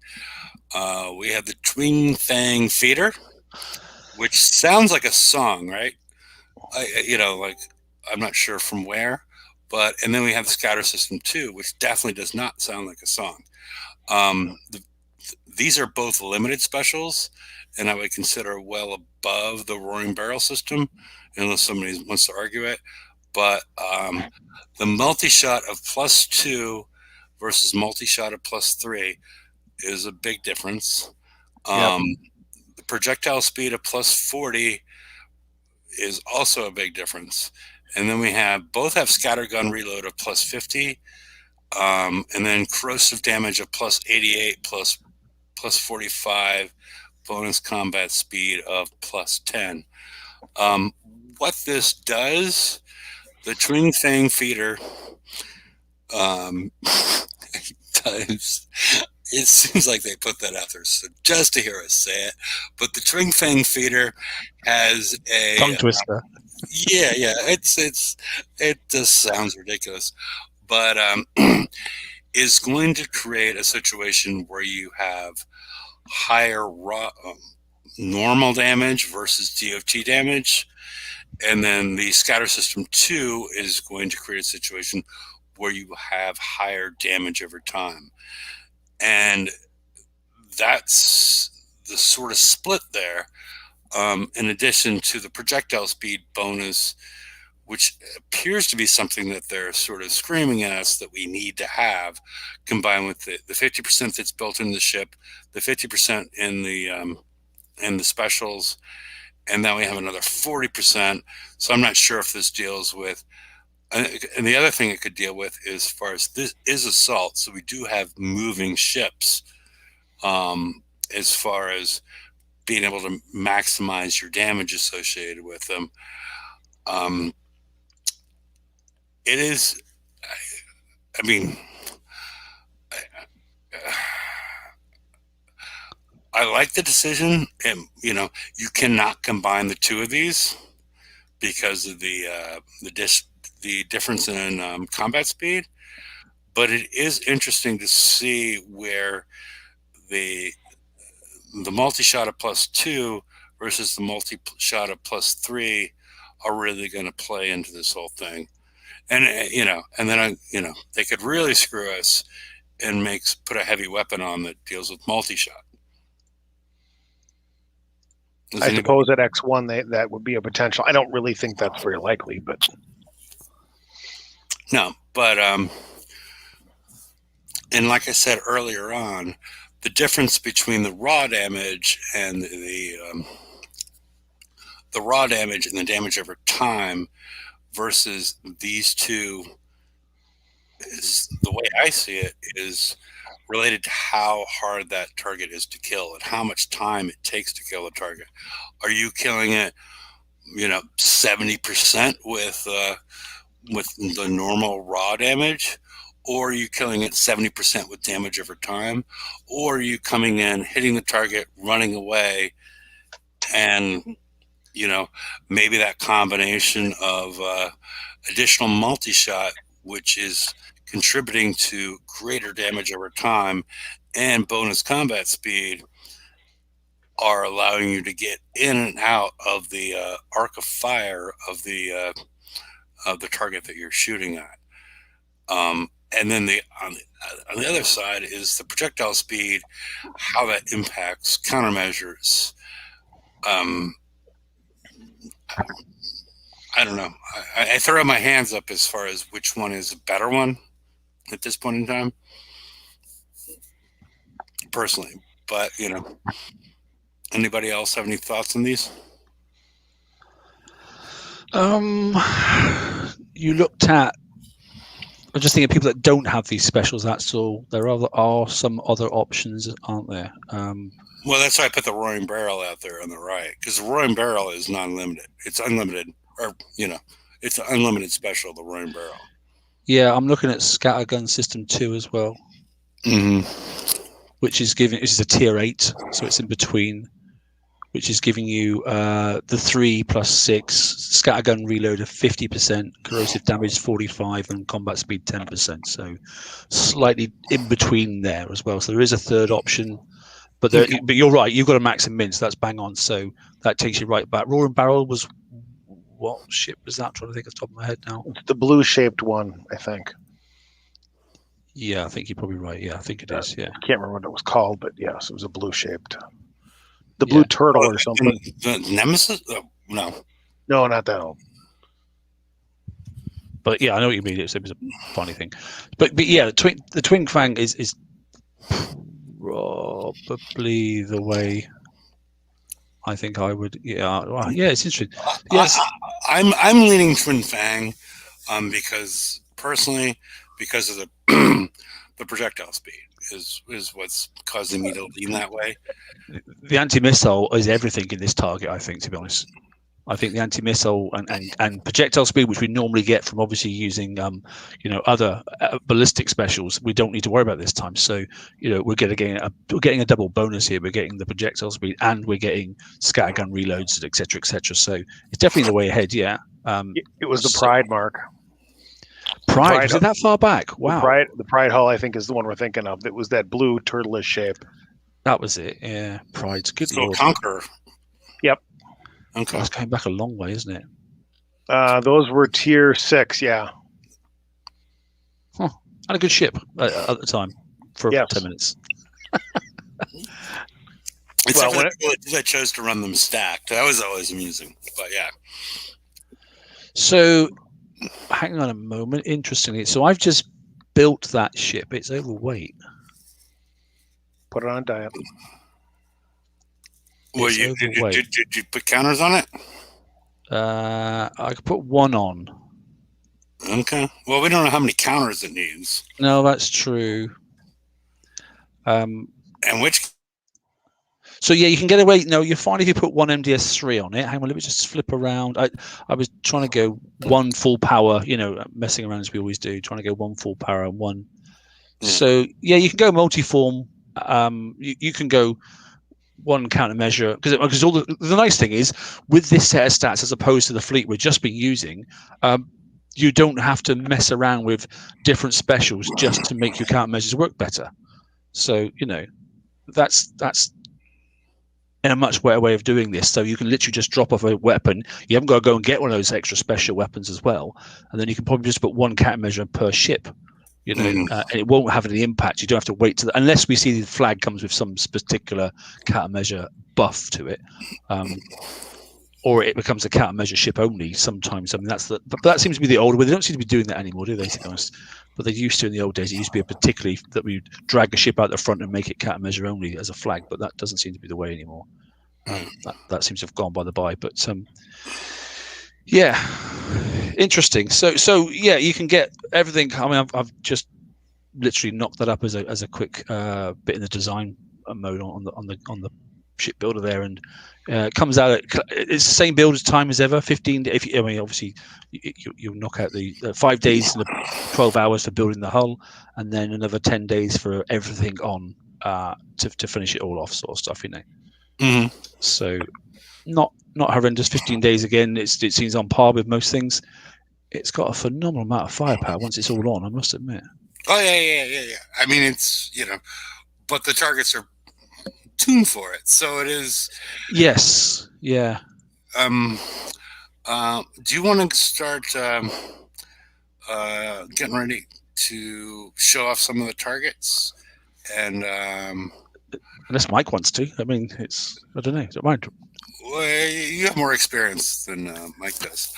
We have the Twin Fang Feeder, which sounds like a song, right? I'm not sure from where, and then we have the Scatter System 2, which definitely does not sound like a song. These are both limited specials, and I would consider well above the Roaring Barrel system, unless somebody wants to argue it. But the multi-shot of +2 versus multi-shot of +3 is a big difference. The projectile speed of +40 is also a big difference. And then we both have scattergun reload of +50, and then corrosive damage of +88 +45, bonus combat speed of +10. What this does, the Twin Fang Feeder does, it seems like they put that out there so just to hear us say it, but the Twin Fang Feeder has a tongue twister. Yeah, it just sounds ridiculous, but is going to create a situation where you have higher normal damage versus DOT damage, and then the Scatter System 2 is going to create a situation where you have higher damage over time, and that's the sort of split there. In addition to the projectile speed bonus, which appears to be something that they're sort of screaming at us that we need to have, combined with the 50% that's built in the ship, the 50% in the specials, and then we have another 40%. So I'm not sure if this deals with, and the other thing it could deal with is, as far as this is assault, so we do have moving ships, as far as being able to maximize your damage associated with them. It is, I mean, I like the decision, and you cannot combine the 2 of these because of the difference in combat speed. But it is interesting to see where the multi-shot of +2 versus the multi-shot of +3 are really going to play into this whole thing. And, and then, they could really screw us and put a heavy weapon on that deals with multi-shot. Does I anybody- suppose at X1 that would be a potential. I don't really think that's very likely, but No, but and like I said earlier on, the difference between the raw damage and the raw damage and the damage over time versus these two is, the way I see it, is related to how hard that target is to kill and how much time it takes to kill a target. Are you killing it, 70% with the normal raw damage, or are you killing it 70% with damage over time, or are you coming in, hitting the target, running away, and maybe that combination of additional multi-shot, which is contributing to greater damage over time, and bonus combat speed are allowing you to get in and out of the arc of fire of the target that you're shooting at. And then on the other side is the projectile speed, how that impacts countermeasures. I don't know. I throw my hands up as far as which one is a better one at this point in time, personally. But, anybody else have any thoughts on these? You looked at. I'm just thinking of people that don't have these specials. That's all. There are some other options, aren't there? Well, that's why I put the Roaring Barrel out there on the right, because the Roaring Barrel is non-limited. It's unlimited, or it's an unlimited special. The Roaring Barrel. Yeah, I'm looking at Scattergun System 2 as well, which is a tier 8, so it's in between, which is giving you the 3 + 6 scattergun reload of 50%, corrosive damage 45, and combat speed 10%. So slightly in between there as well. So there is a third option, but you're right. You've got a max and min, so that's bang on. So that takes you right back. Roaring Barrel was, what ship was that? I'm trying to think off the top of my head now. it's the blue-shaped one, I think. Yeah, I think you're probably right. Yeah, I think it is. Yeah. I can't remember what it was called, but yes, it was a blue-shaped. The Blue Turtle or something. The Nemesis? No. No, not that old. But yeah, I know what you mean. It was a funny thing. But yeah, the Twin Fang is probably the way I think I would. Yeah, well, yeah, it's interesting. Yes, I'm leaning Twin Fang, because personally, because of the the projectile speed is what's causing me to lean that way. the anti-missile is everything in this target, I think, to be honest. I think the anti-missile and projectile speed, which we normally get from obviously using other ballistic specials, we don't need to worry about this time. So we're getting a double bonus here. We're getting the projectile speed and we're getting scattergun reloads, etc. So it's definitely the way ahead. Yeah. It was the Pride mark. Pride, was it that far back? Wow. The Pride hull, I think, is the one we're thinking of. It was that blue turtleish shape. That was it. Yeah, Pride's good. So Lord. Conqueror. Yep. Okay. That's going back a long way, isn't it? Those were tier 6. Yeah. Had a good ship at the time for 10 minutes. Except for the people that chose to run them stacked. That was always amusing. But yeah. So, hang on a moment. Interestingly, so I've just built that ship. It's overweight. Put it on diet. Well, did you put counters on it? I could put one on. Okay. Well, we don't know how many counters it needs. No, that's true. And which? So yeah, you can get away. No, you're fine if you put one MDS3 on it. Hang on, let me just flip around. I was trying to go one full power. Messing around as we always do, trying to go one full power and one. So yeah, you can go multi-form. You can go one countermeasure because all the nice thing is with this set of stats as opposed to the fleet we've just been using, you don't have to mess around with different specials just to make your countermeasures work better. So that's in a much better way of doing this. So you can literally just drop off a weapon. You haven't got to go and get one of those extra special weapons as well, and then you can probably just put one countermeasure per ship. You know, and it won't have any impact. You don't have to wait unless we see the flag comes with some particular countermeasure buff to it, or it becomes a countermeasure ship only. Sometimes, I mean, but that seems to be the older way. They don't seem to be doing that anymore, do they? To be honest, but they used to in the old days. It used to be a particularly that we drag a ship out the front and make it countermeasure only as a flag, but that doesn't seem to be the way anymore. That seems to have gone by the by. But yeah, interesting. So yeah, you can get everything. I mean, I've just literally knocked that up as a quick bit in the design mode on the ship builder there, and it comes out it's the same build as time as ever. 15. I mean, obviously you'll knock out the 5 days and 12 hours for building the hull, and then another 10 days for everything on to finish it all off, sort of stuff, you know. So not horrendous. 15 days again. It seems on par with most things. It's got a phenomenal amount of firepower once it's all on, I must admit. Oh yeah. I mean, it's, you know, but the targets are tuned for it, so it is. Yes. Yeah. Do you want to start getting ready to show off some of the targets? And unless Mike wants to. I mean, I don't know. Don't mind. Well, you have more experience than Mike does.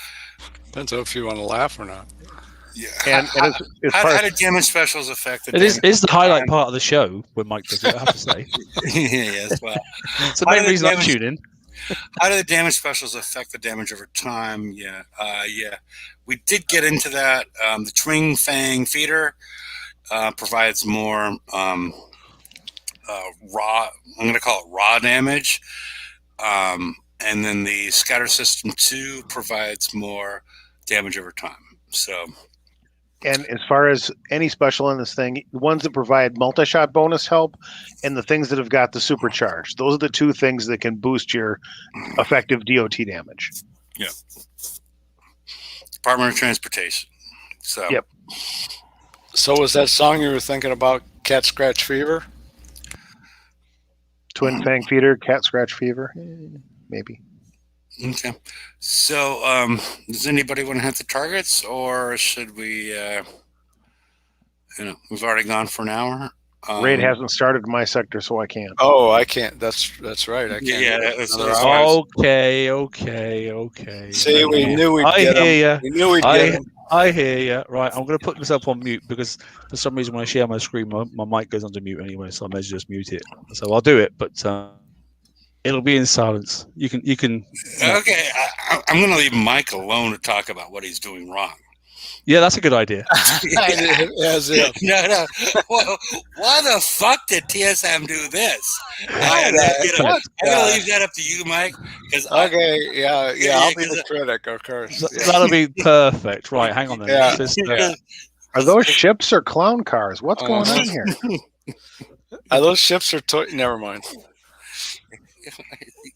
Depends on if you want to laugh or not. Yeah. And how do damage specials affect the? It is the highlight part of the show when Mike does it, I have to say. Yes, well, it's the main reason I'm tuning. How do the damage specials affect the damage over time? Yeah, we did get into that. The Twin Fang feeder provides more raw. I'm going to call it raw damage. And then the Scatter System 2 provides more damage over time. So, and as far as any special in this thing, the ones that provide multi-shot bonus help and the things that have got the supercharge, those are the two things that can boost your effective DOT damage. Yeah. Department of Transportation. So. Yep. So was that song you were thinking about, Cat Scratch Fever? Twin Fang feeder, Cat Scratch Fever, maybe. Okay. So, does anybody want to hit the targets, or should we? We've already gone for an hour. Raid hasn't started in my sector, so I can't. Oh, I can't. That's right. I can't. Yeah, that's okay. See, we knew we'd get him. We knew we'd get him. I hear you. Right, I'm going to put myself on mute because for some reason when I share my screen, my mic goes under mute anyway, so I may just mute it. So I'll do it, but it'll be in silence. You can. Okay, I'm going to leave Mike alone to talk about what he's doing wrong. Yeah, that's a good idea. No. Well, why the fuck did TSM do this? I'm going to leave that up to you, Mike. I'll be the critic, of course. Yeah. That'll be perfect. Right, hang on then. Yeah. Are those ships or clown cars? What's going on here? Are those ships or never mind.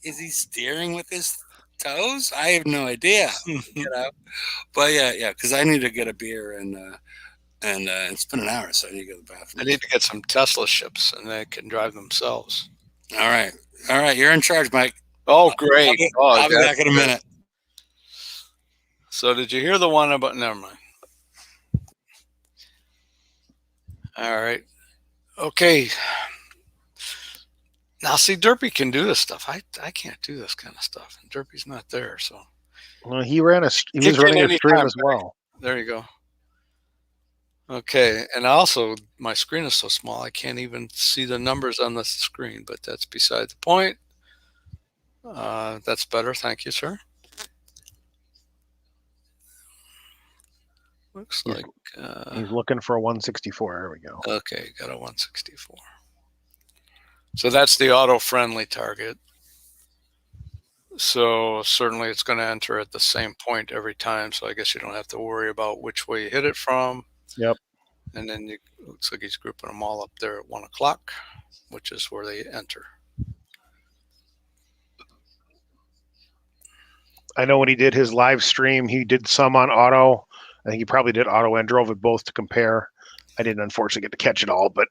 Is he steering with his toes? I have no idea. But yeah, because I need to get a beer and it's been an hour, so I need to go to the bathroom. I need to get some Tesla ships, and they can drive themselves. All right, you're in charge, Mike. Oh, great! I'll be back in a minute. So, did you hear the one about? Never mind. All right. Okay. Now, see, Derpy can do this stuff. I can't do this kind of stuff, and Derpy's not there, so. Well, he was running a stream as well. There you go. Okay, and also my screen is so small I can't even see the numbers on the screen, but that's beside the point. That's better, thank you, sir. Looks like he's looking for a 164. There we go. Okay, got a 164. So that's the auto-friendly target. So certainly it's going to enter at the same point every time. So I guess you don't have to worry about which way you hit it from. Yep. And then it looks like he's grouping them all up there at 1 o'clock, which is where they enter. I know when he did his live stream, he did some on auto. I think he probably did auto and drove it both to compare. I didn't unfortunately get to catch it all, but.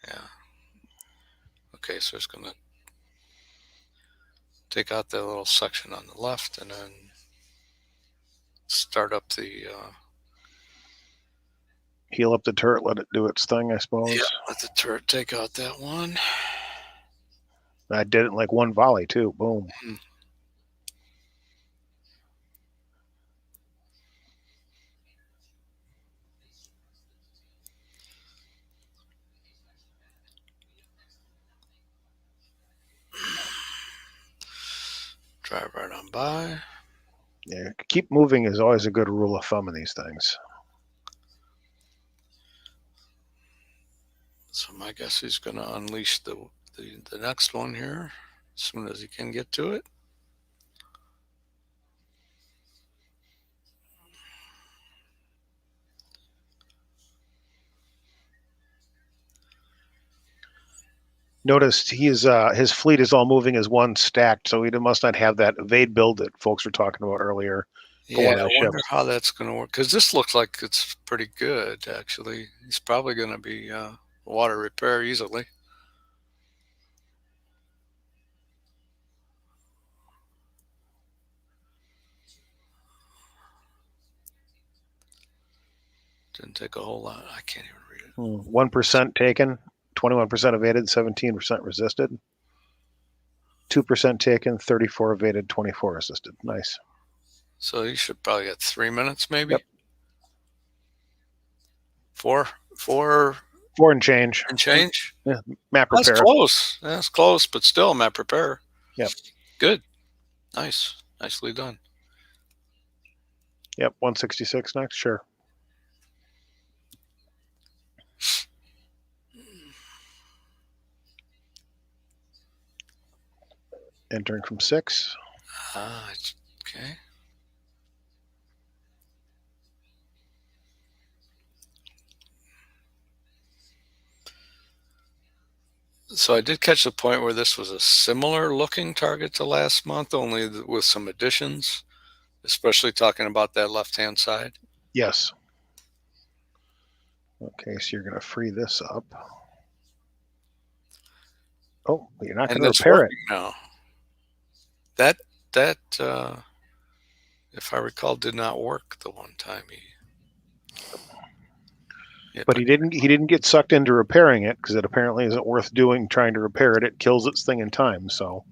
Yeah. Okay, so it's going to take out that little section on the left and then start up the Heal up the turret, let it do its thing, I suppose. Yeah, let the turret take out that one. I did it in like one volley too. Boom. Drive right on by. Yeah, keep moving is always a good rule of thumb in these things. So my guess he's going to unleash the next one here as soon as he can get to it. Notice his fleet is all moving as one stacked, so he must not have that evade build that folks were talking about earlier. Yeah, I wonder how that's going to work, because this looks like it's pretty good, actually. He's probably going to be water repair easily. Didn't take a whole lot. I can't even read it. 1% taken, 21% evaded, 17% resisted. 2% taken, 34 evaded, 24 resisted. Nice. So you should probably get 3 minutes, maybe. Yep. Four and change. and change. Yeah, map repair. That's close. That's close, but still map repair. Yep. Good. Nice. Nicely done. Yep. 166 next. Sure. Entering from 6. Okay. So I did catch the point where this was a similar looking target to last month, only with some additions, especially talking about that left-hand side. Yes. Okay, so you're going to free this up. Oh, you're not going to repair it. No. That if I recall, did not work the one time but he didn't get sucked into repairing it, because it apparently isn't worth trying to repair it. It kills its thing in time, so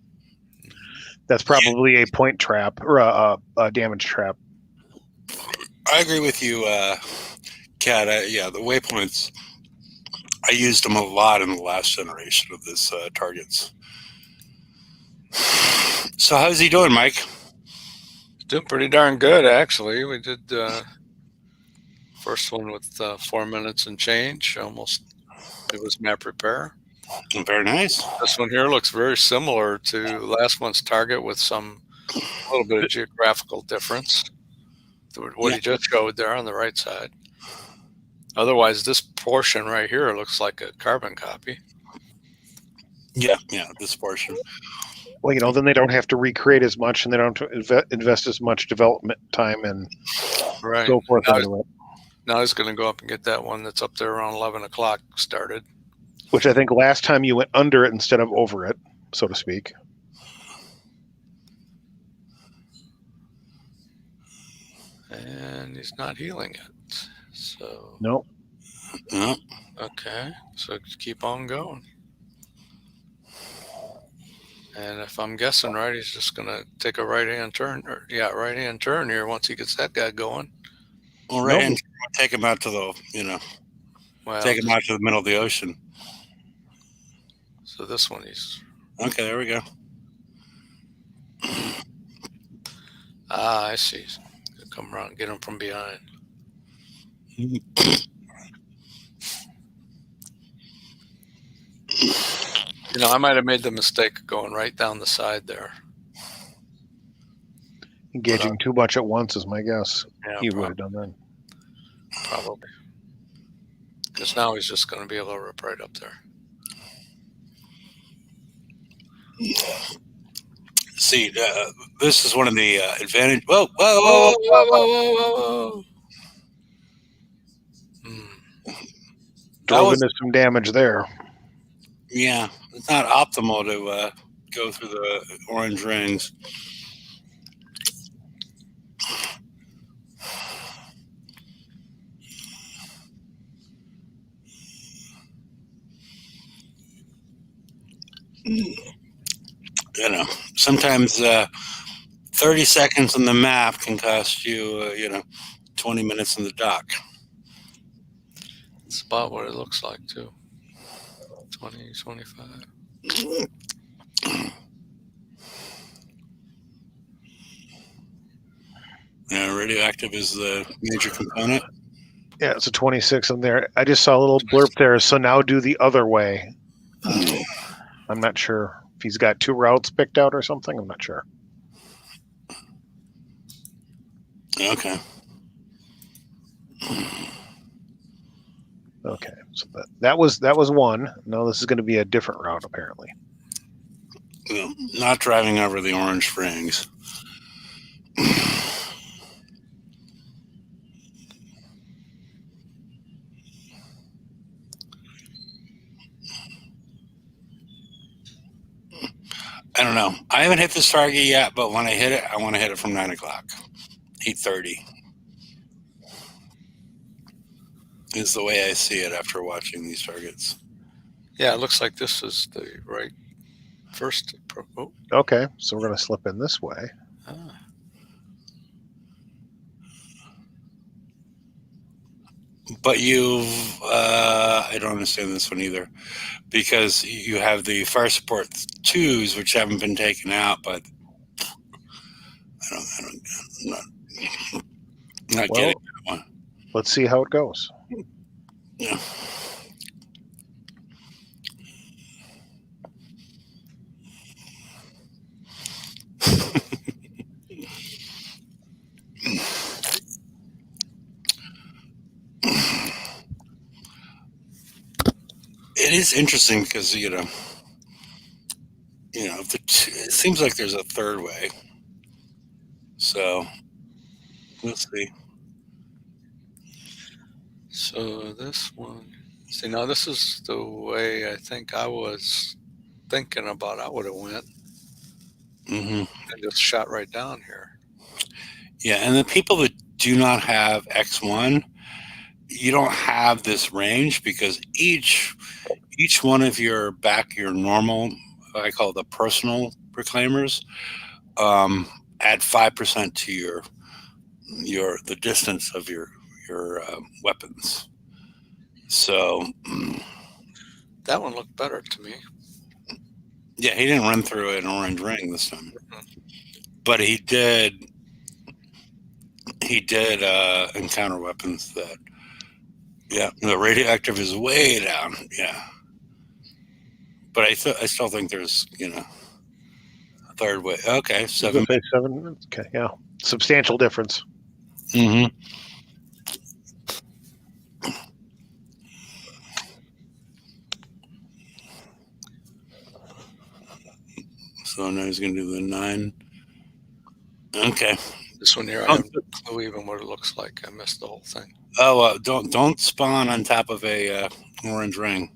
that's probably a point trap or a damage trap. I agree with you, Kat. Yeah, the waypoints, I used them a lot in the last generation of this targets. So how's he doing, Mike? He's doing pretty darn good, actually. We did first one with 4 minutes and change. Almost, it was map repair. Very nice. This one here looks very similar to last one's target, with a little bit of geographical difference. What he just showed there on the right side. Otherwise, this portion right here looks like a carbon copy. Yeah, this portion. Well, then they don't have to recreate as much, and they don't invest as much development time and so forth into it. Now he's going to go up and get that one that's up there around 11 o'clock started. Which I think last time you went under it instead of over it, so to speak. And he's not healing it. So nope. Okay, so keep on going. And if I'm guessing right, he's just going to take a right-hand turn. Right-hand turn here once he gets that guy going. Well, right-hand turn will take him out to the, take him out to the middle of the ocean. So this one he's... Okay, there we go. I see. Come around and get him from behind. I might have made the mistake of going right down the side there. Engaging too much at once is my guess. Yeah, he would have done that. Probably. Because now he's just going to be able to rip right up there. See, this is one of the advantage. Whoa. Drove into some damage there. Yeah, it's not optimal to go through the orange rings. You know, sometimes 30 seconds on the map can cost you, 20 minutes in the dock. It's about what it looks like too. 20, 25. Yeah, radioactive is the major component. Yeah, it's a 26 in there. I just saw a little blurb there. So now do the other way. I'm not sure if he's got 2 routes picked out or something. I'm not sure. Okay. Okay, so that was one. No, this is going to be a different route apparently. Not driving over the orange rings. I don't know. I haven't hit this target yet, but when I hit it, I want to hit it from 9 o'clock. 8:30 is the way I see it after watching these targets. Yeah, it looks like this is the right first. Oh, Okay, so we're going to slip in this way. ah. But I don't understand this one either, because you have the fire support 2s, which haven't been taken out, but I'm not Well, getting that one. let's see how it goes. Yeah. It is interesting because it seems like there's a third way, so we'll see. So this one. See, now this is the way I think I was thinking about. I would have went Mm-hmm. and just shot right down here. Yeah, and the people that do not have X1, you don't have this range because each one of your normal, I call it the personal reclaimers, add 5% to the distance of your weapons. So That one looked better to me. yeah, he didn't run through an orange ring this time, but he did encounter weapons that. Yeah, the radioactive is way down. Yeah, but I still think there's a third way. Okay, 7. 7 minutes. Okay, yeah, substantial difference. Mm-hmm. So now he's going to do the 9. Okay. This one here, I have no clue even what it looks like. I missed the whole thing. Oh, don't spawn on top of a orange ring.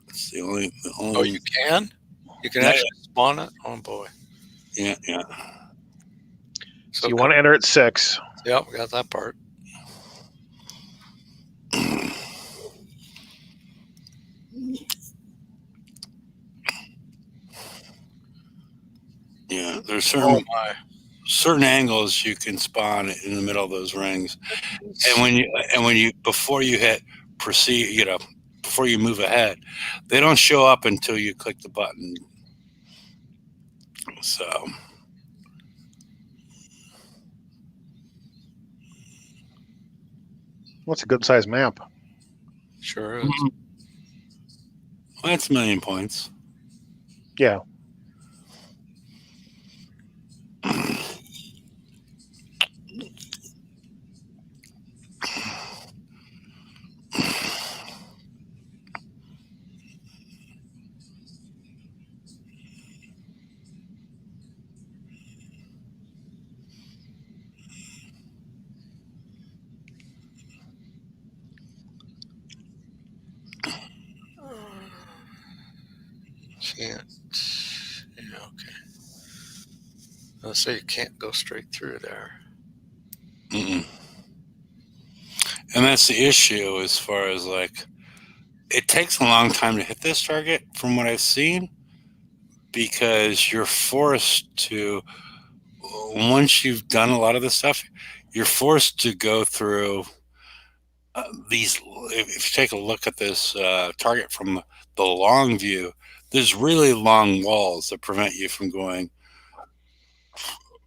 It's the only. Oh, you can? You can Yeah, actually spawn it? Oh, boy. Yeah. So you want to enter at 6. Yep, we got that part. Yeah, there's certain angles you can spawn in the middle of those rings, and when you before you hit proceed, before you move ahead, they don't show up until you click the button. So What's a good size map? Sure is. well, that's 1 million points. Yeah. Can't. Yeah, okay. Let's say you can't go straight through there. Mm-mm. And that's the issue as far as it takes a long time to hit this target from what I've seen. because you're forced to, once you've done a lot of this stuff, you're forced to go through these. If you take a look at this target from the long view, there's really long walls that prevent you from going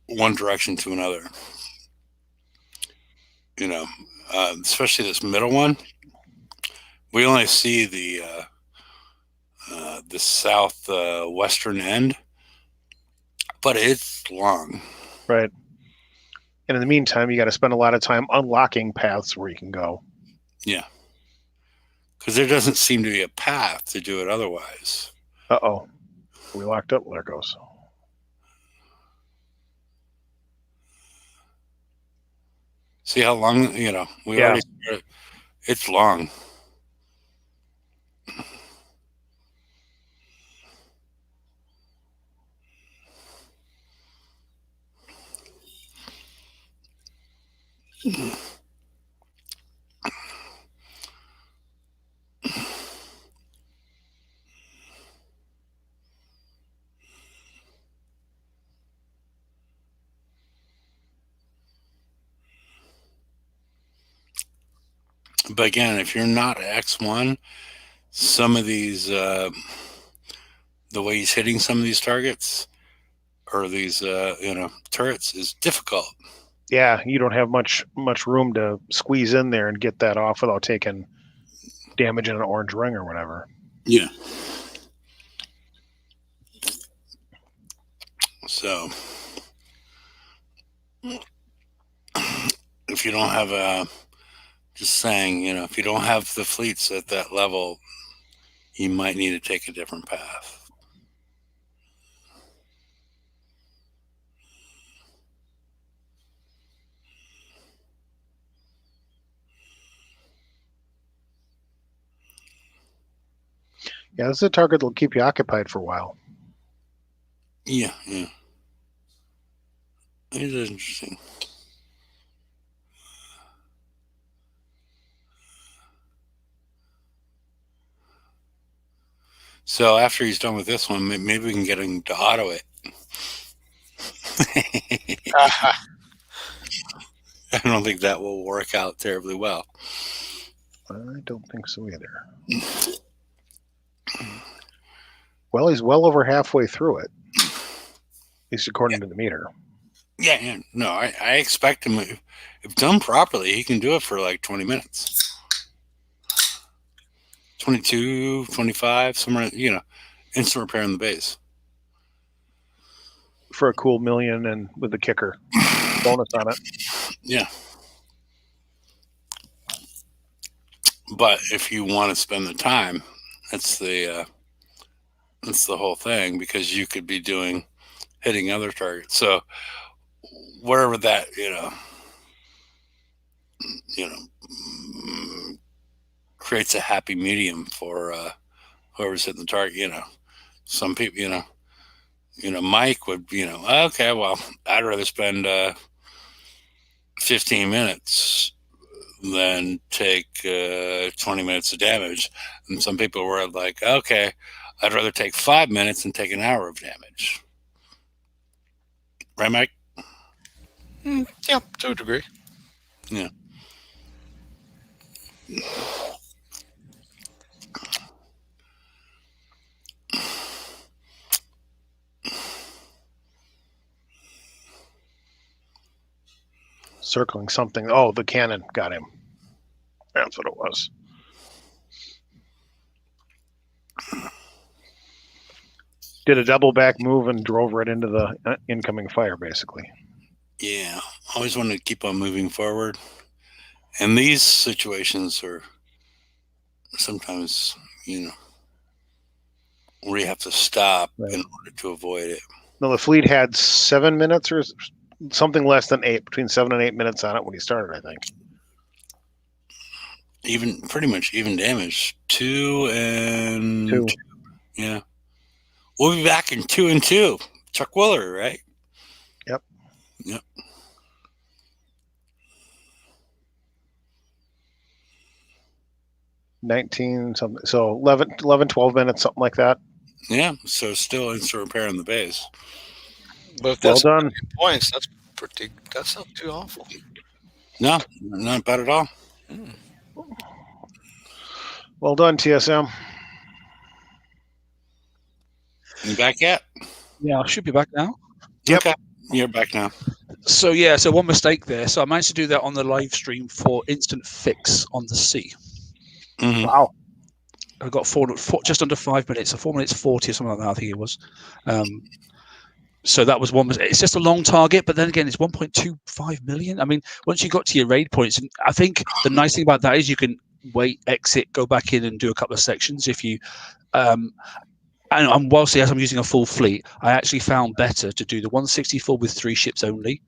one direction to another. You know, especially this middle one. We only see the south western end, but it's long. Right. And in the meantime, you got to spend a lot of time unlocking paths where you can go. Yeah. Because there doesn't seem to be a path to do it otherwise. Uh-oh. We locked up. There it goes. See how long, we already started. It's long. But again, if you're not X1, some of these, the way he's hitting some of these targets or these, turrets is difficult. Yeah, you don't have much room to squeeze in there and get that off without taking damage in an orange ring or whatever. Yeah. So, if you don't have just saying, if you don't have the fleets at that level, you might need to take a different path. Yeah, this is a target that'll keep you occupied for a while. Yeah. It is interesting. So after he's done with this one, maybe we can get him to auto it. I don't think that will work out terribly well. I don't think so either. Well, he's well over halfway through it, at least according to the meter. Yeah. No, I expect him, if done properly, he can do it for like 20 minutes. 22, 25, somewhere, instant repair on the base. For a cool million and with the kicker bonus on it. Yeah. But if you want to spend the time, that's the whole thing, because you could be hitting other targets. So wherever that, creates a happy medium for whoever's hitting the target. Some people, Mike would, okay, well, I'd rather spend 15 minutes than take 20 minutes of damage. And some people were like, okay, I'd rather take 5 minutes and take an hour of damage. Right, Mike? Yeah, to a degree. Yeah. Circling something. Oh, the cannon got him. That's what it was. Did a double back move and drove right into the incoming fire, basically. Yeah. Always wanted to keep on moving forward. And these situations are sometimes, where you have to stop in order to avoid it. No, the fleet had 7 minutes or something less than 8, between 7 and 8 minutes on it when he started, I think. Pretty much even damage. 2 and 2. Yeah. We'll be back in 2 and 2. Chuck Woolery, right? Yep. 19 something. So 11, 12 minutes, something like that. Yeah, so still instant repair on the base. But if Well that's done. points, that's not too awful. No, not bad at all. Well done, TSM. You back yet? Yeah, I should be back now. Yep. Okay, you're back now. So yeah, so one mistake there. So I managed to do that on the live stream for instant fix on the sea. Mhm. Wow. I got just under 5 minutes, so 4 minutes 40 or something like that, I think it was. So that was one. It's just a long target, but then again, it's 1.25 million. I mean, once you got to your raid points, and I think the nice thing about that is you can wait, exit, go back in, and do a couple of sections. If you, and whilst yes, I'm using a full fleet, I actually found better to do the 164 with 3 ships only,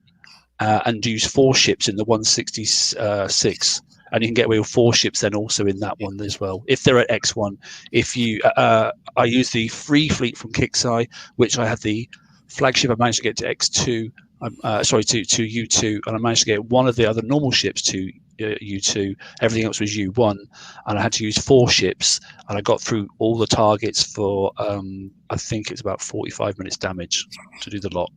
and use 4 ships in the 166. And you can get away with 4 ships then also in that one as well. If they're at X1, if you, I use the free fleet from Kixeye, which I had the flagship. I managed to get to X2, to U2, and I managed to get one of the other normal ships to U2. Everything else was U1, and I had to use 4 ships, and I got through all the targets for I think it's about 45 minutes damage to do the lot.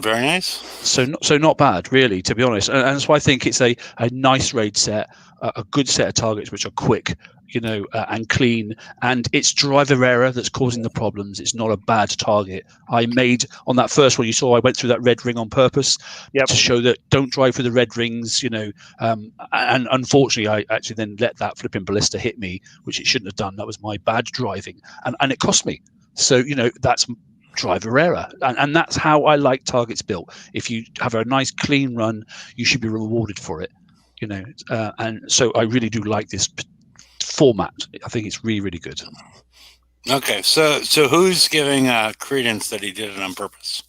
Very nice. So not bad, really, to be honest. And that's why I think it's a nice raid set, a good set of targets which are quick, and clean. And it's driver error that's causing the problems. It's not a bad target. I made on that first one you saw. I went through that red ring on purpose to show that don't drive through the red rings. And unfortunately, I actually then let that flipping ballista hit me, which it shouldn't have done. That was my bad driving, and it cost me. So that's driver error, and that's how I like targets built. If you have a nice clean run, you should be rewarded for it, and so I really do like this format. I think it's really, really good. Okay, so who's giving credence that he did it on purpose?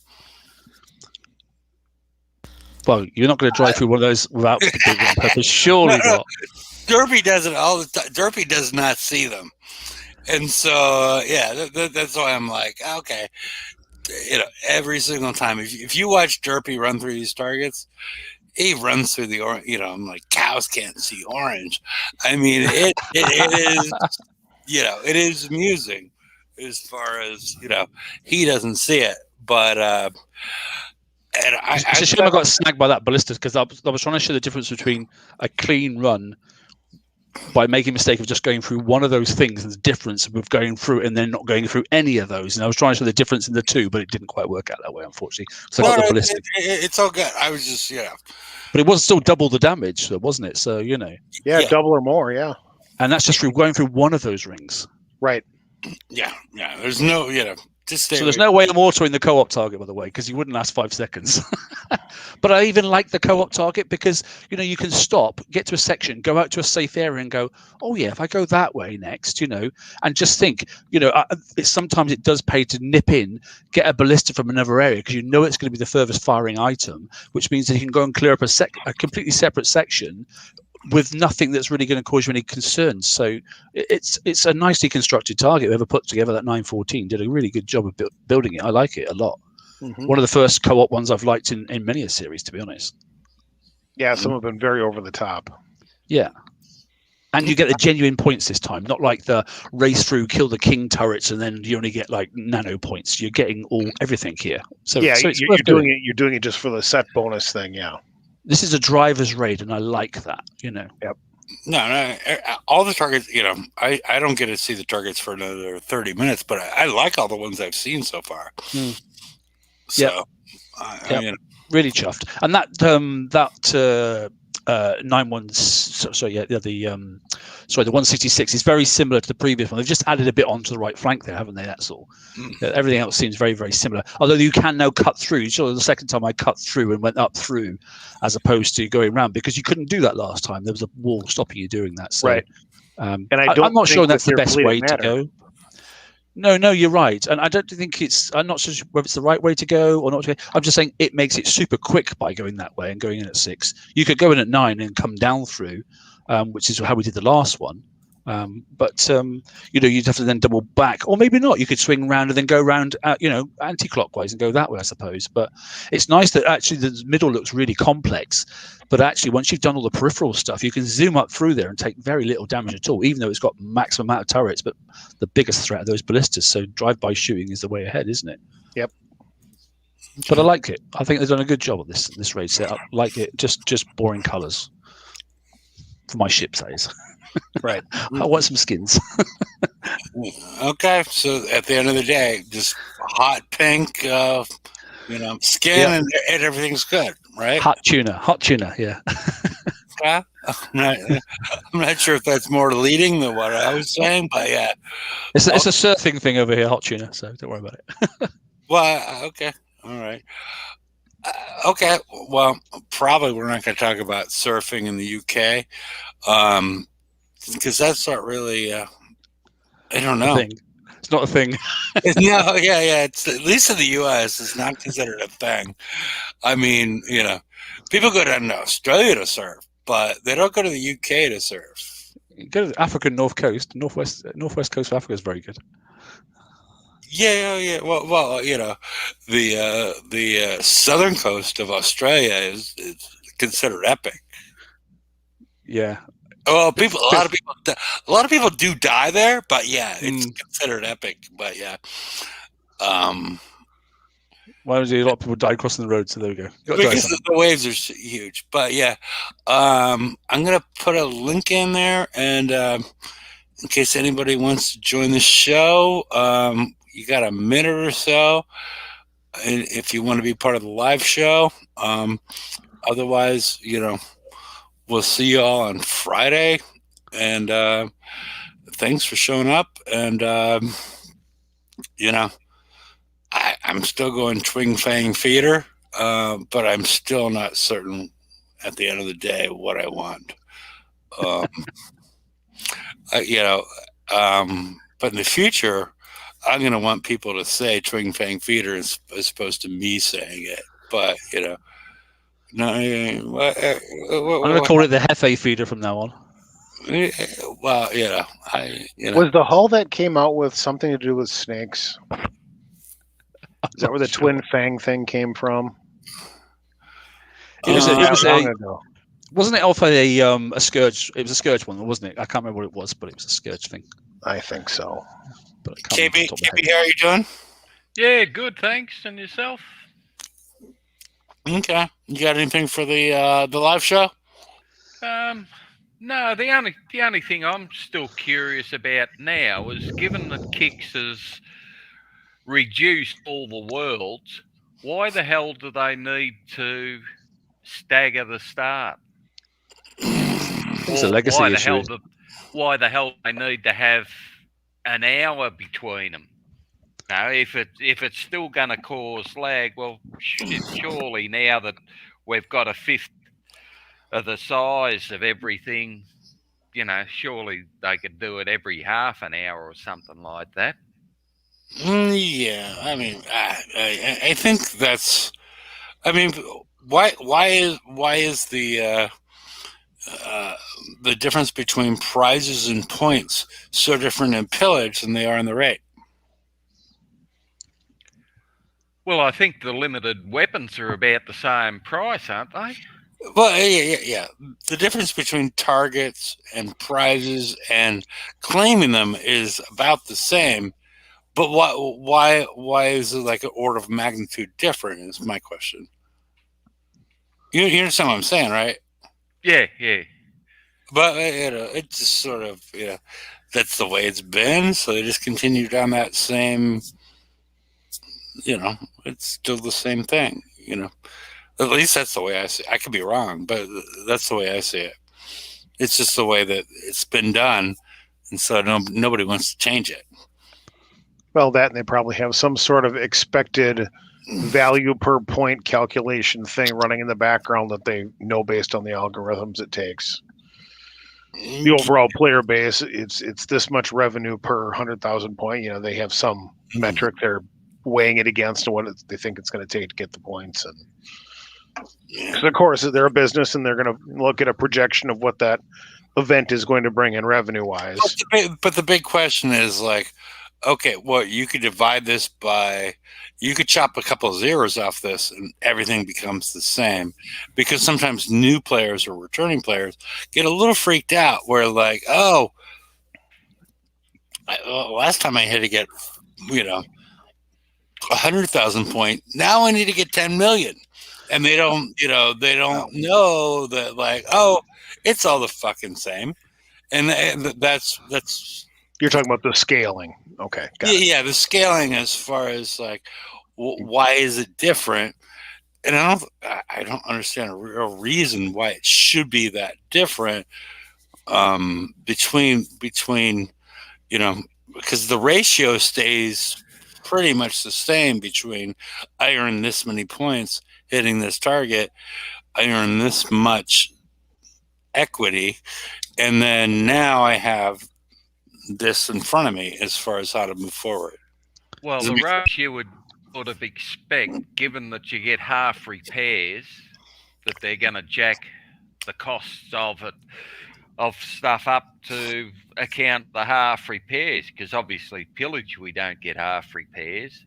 Well, you're not going to drive through one of those without doing it on purpose, surely not. Derpy does it all the time. Derpy does not see them. And so, that's why I'm like, okay, every single time. If you watch Derpy run through these targets, he runs through the orange. I'm like, cows can't see orange. I mean, it is, it is amusing as far as, he doesn't see it. But, and it's a shame I got snagged by that ballista because I was trying to show the difference between a clean run by making a mistake of just going through one of those things and the difference with going through and then not going through any of those. And I was trying to show the difference in the two, but it didn't quite work out that way, unfortunately. So I got the ballistic. It's all good. I was just, But it was still double the damage, wasn't it? So, Yeah, double or more, yeah. And that's just through going through one of those rings. Right. Yeah. There's no, just so there's no way I'm autoing the co-op target, by the way, because you wouldn't last 5 seconds. But I even like the co-op target because, you can stop, get to a section, go out to a safe area and go, oh, yeah, if I go that way next, and just think, sometimes it does pay to nip in, get a ballista from another area because it's going to be the furthest firing item, which means that you can go and clear up a completely separate section with nothing that's really going to cause you any concerns. So it's a nicely constructed target. Whoever put together that 914 did a really good job of building it. I like it a lot. Mm-hmm. One of the first co-op ones I've liked in many a series, to be honest. Yeah, some have been very over the top. Yeah. And you get the genuine points this time, not like the race through, kill the king turrets, and then you only get like nano points. You're getting everything here. So yeah, it's you're doing it. You're doing it just for the set bonus thing. Yeah. This is a driver's raid, and I like that. Yep. No, all the targets. I don't get to see the targets for another 30 minutes, but I like all the ones I've seen so far. So, really chuffed. And that 166 is very similar to the previous one. They've just added a bit onto the right flank there, haven't they? That's all. Everything else seems very, very similar. Although you can now cut through. So the second time I cut through and went up through, as opposed to going around, because you couldn't do that last time. There was a wall stopping you doing that. So, right. And I'm not sure that's the best way to go. No, you're right, and I don't think I'm not sure whether it's the right way to go or not. I'm just saying it makes it super quick by going that way and going in at 6. You could go in at 9 and come down through, which is how we did the last one, But you'd have to then double back, or maybe not. You could swing round and then go round, anti-clockwise and go that way, I suppose. But it's nice that actually the middle looks really complex. But actually, once you've done all the peripheral stuff, you can zoom up through there and take very little damage at all, even though it's got maximum amount of turrets. But the biggest threat are those ballistas. So drive-by shooting is the way ahead, isn't it? Yep. But I like it. I think they've done a good job of this raid setup. Like it, just boring colours for my ship, that is. Right. I want some skins. Okay, so at the end of the day, just hot pink, skin, Yeah. and everything's good, right? Hot tuna, yeah. Okay. I'm not sure if that's more leading than what I was saying, but yeah. It's a surfing thing over here, hot tuna, so don't worry about it. Well, okay, all right. Okay, well, probably we're not going to talk about surfing in the UK, because that's not really. I don't know. Thing. It's not a thing. No, yeah. It's at least in the US, it's not considered a thing. I mean, people go down to Australia to surf, but they don't go to the UK to surf. Go to the African north coast, northwest coast of Africa is very good. Yeah. Well, the southern coast of Australia is considered epic. Yeah. Well, a lot of people do die there, but yeah, it's considered epic. But yeah, Why was it a lot of people died crossing the road? So there we go. Because the waves are huge. But yeah, I'm gonna put a link in there, and in case anybody wants to join the show, you got a minute or so, and if you want to be part of the live show. Otherwise, we'll see you all on Friday, and thanks for showing up. And I'm still going Twing Fang Feeder, but I'm still not certain at the end of the day what I want. But in the future, I'm going to want people to say Twing Fang Feeder as opposed to me saying it. But no, I'm going to call it the Hefe Feeder from now on. Well, Was the hull that came out with something to do with snakes? Is that where the Twin Fang thing came from? Wasn't it off a Scourge? It was a Scourge one, wasn't it? I can't remember what it was, but it was a Scourge thing. I think so. But KB, how are you doing? Yeah, good, thanks. And yourself? Okay. You got anything for the live show? No, the only thing I'm still curious about now is, given that Kix has reduced all the worlds, why the hell do they need to stagger the start? It's a legacy issue. Why the hell they need to have an hour between them? Now, if it's still going to cause lag, well, surely now that we've got a fifth of the size of everything, surely they could do it every half an hour or something like that. Yeah, I mean, I think that's. I mean, why is the difference between prizes and points so different in pillage than they are in the raid? Well, I think the limited weapons are about the same price, aren't they? Well, yeah. The difference between targets and prizes and claiming them is about the same. But why is it like an order of magnitude different? Is my question. You understand what I'm saying, right? Yeah. But it's just sort of that's the way it's been. So they just continue down that same. It's still the same thing. At least that's the way I see it. I could be wrong, but that's the way I see it. It's just the way that it's been done, and so nobody wants to change it. Well, and they probably have some sort of expected value per point calculation thing running in the background that they know based on the algorithms it takes. The overall player base, it's this much revenue per 100,000 point. They have some metric they're weighing it against and what they think it's going to take to get the points. And Because of course they're a business and they're going to look at a projection of what that event is going to bring in revenue wise. But the big question is like, okay, well, you could divide this by, you could chop a couple of zeros off this and everything becomes the same, because sometimes new players or returning players get a little freaked out where like, oh, last time I had to get, 100,000 point. Now I need to get 10 million. And they don't know that like, oh, it's all the fucking same. And that's You're talking about the scaling. Okay. Got it. Yeah, the scaling as far as like, why is it different? And I don't understand a real reason why it should be that different between because the ratio stays pretty much the same between I earn this many points hitting this target, I earn this much equity, and then now I have this in front of me as far as how to move forward. Well, the rush you would sort of expect, given that you get half repairs, that they're going to jack the costs of stuff up to account the half repairs, because obviously pillage we don't get half repairs.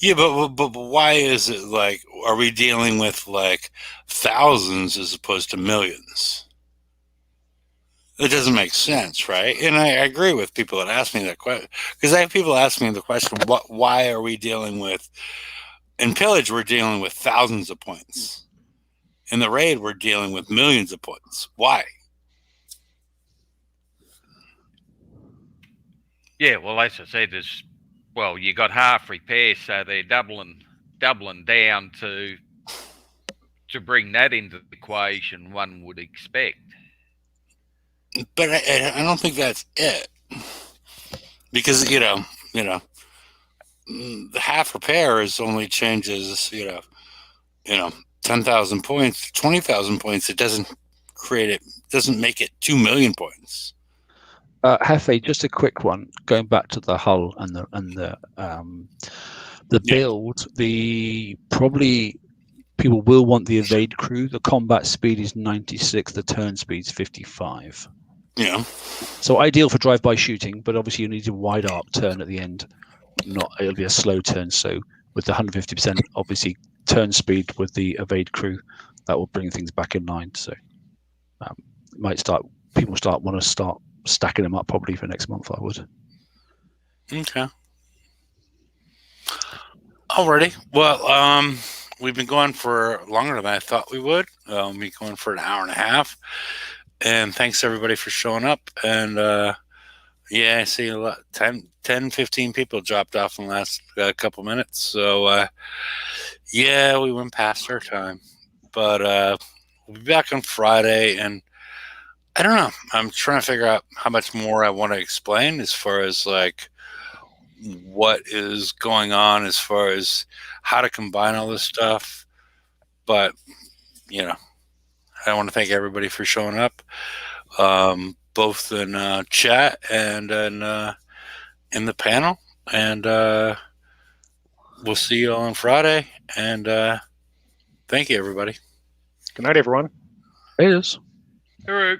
Yeah, but why is it like, are we dealing with like thousands as opposed to millions? It doesn't make sense, right? And I agree with people that ask me that question, because I have people ask me the question, why are we dealing with, in pillage we're dealing with thousands of points, in the raid we're dealing with millions of points. Why? Yeah, well, as I said, you got half repairs, so they're doubling down to bring that into the equation, one would expect. But I don't think that's it, because the half repair is only changes 10,000 points, 20,000 points. It doesn't make it 2 million points. Hefe, just a quick one. Going back to the hull and the build, probably people will want the evade crew. The combat speed is 96. The turn speed is 55. Yeah. So ideal for drive-by shooting, but obviously you need a wide arc turn at the end. It'll be a slow turn. So with the 150%, obviously turn speed with the evade crew, that will bring things back in line. So people want to start stacking them up probably for next month. I would. Okay. Alrighty. Well, we've been going for longer than I thought we would. We'll be going for an hour and a half. And thanks everybody for showing up. And I see a lot, 10, 15 people dropped off in the last couple minutes. So we went past our time. But we'll be back on Friday, and I don't know. I'm trying to figure out how much more I want to explain as far as like what is going on as far as how to combine all this stuff. But, I want to thank everybody for showing up, both in chat and in the panel. And we'll see you all on Friday. And thank you, everybody. Good night, everyone. It is. All right.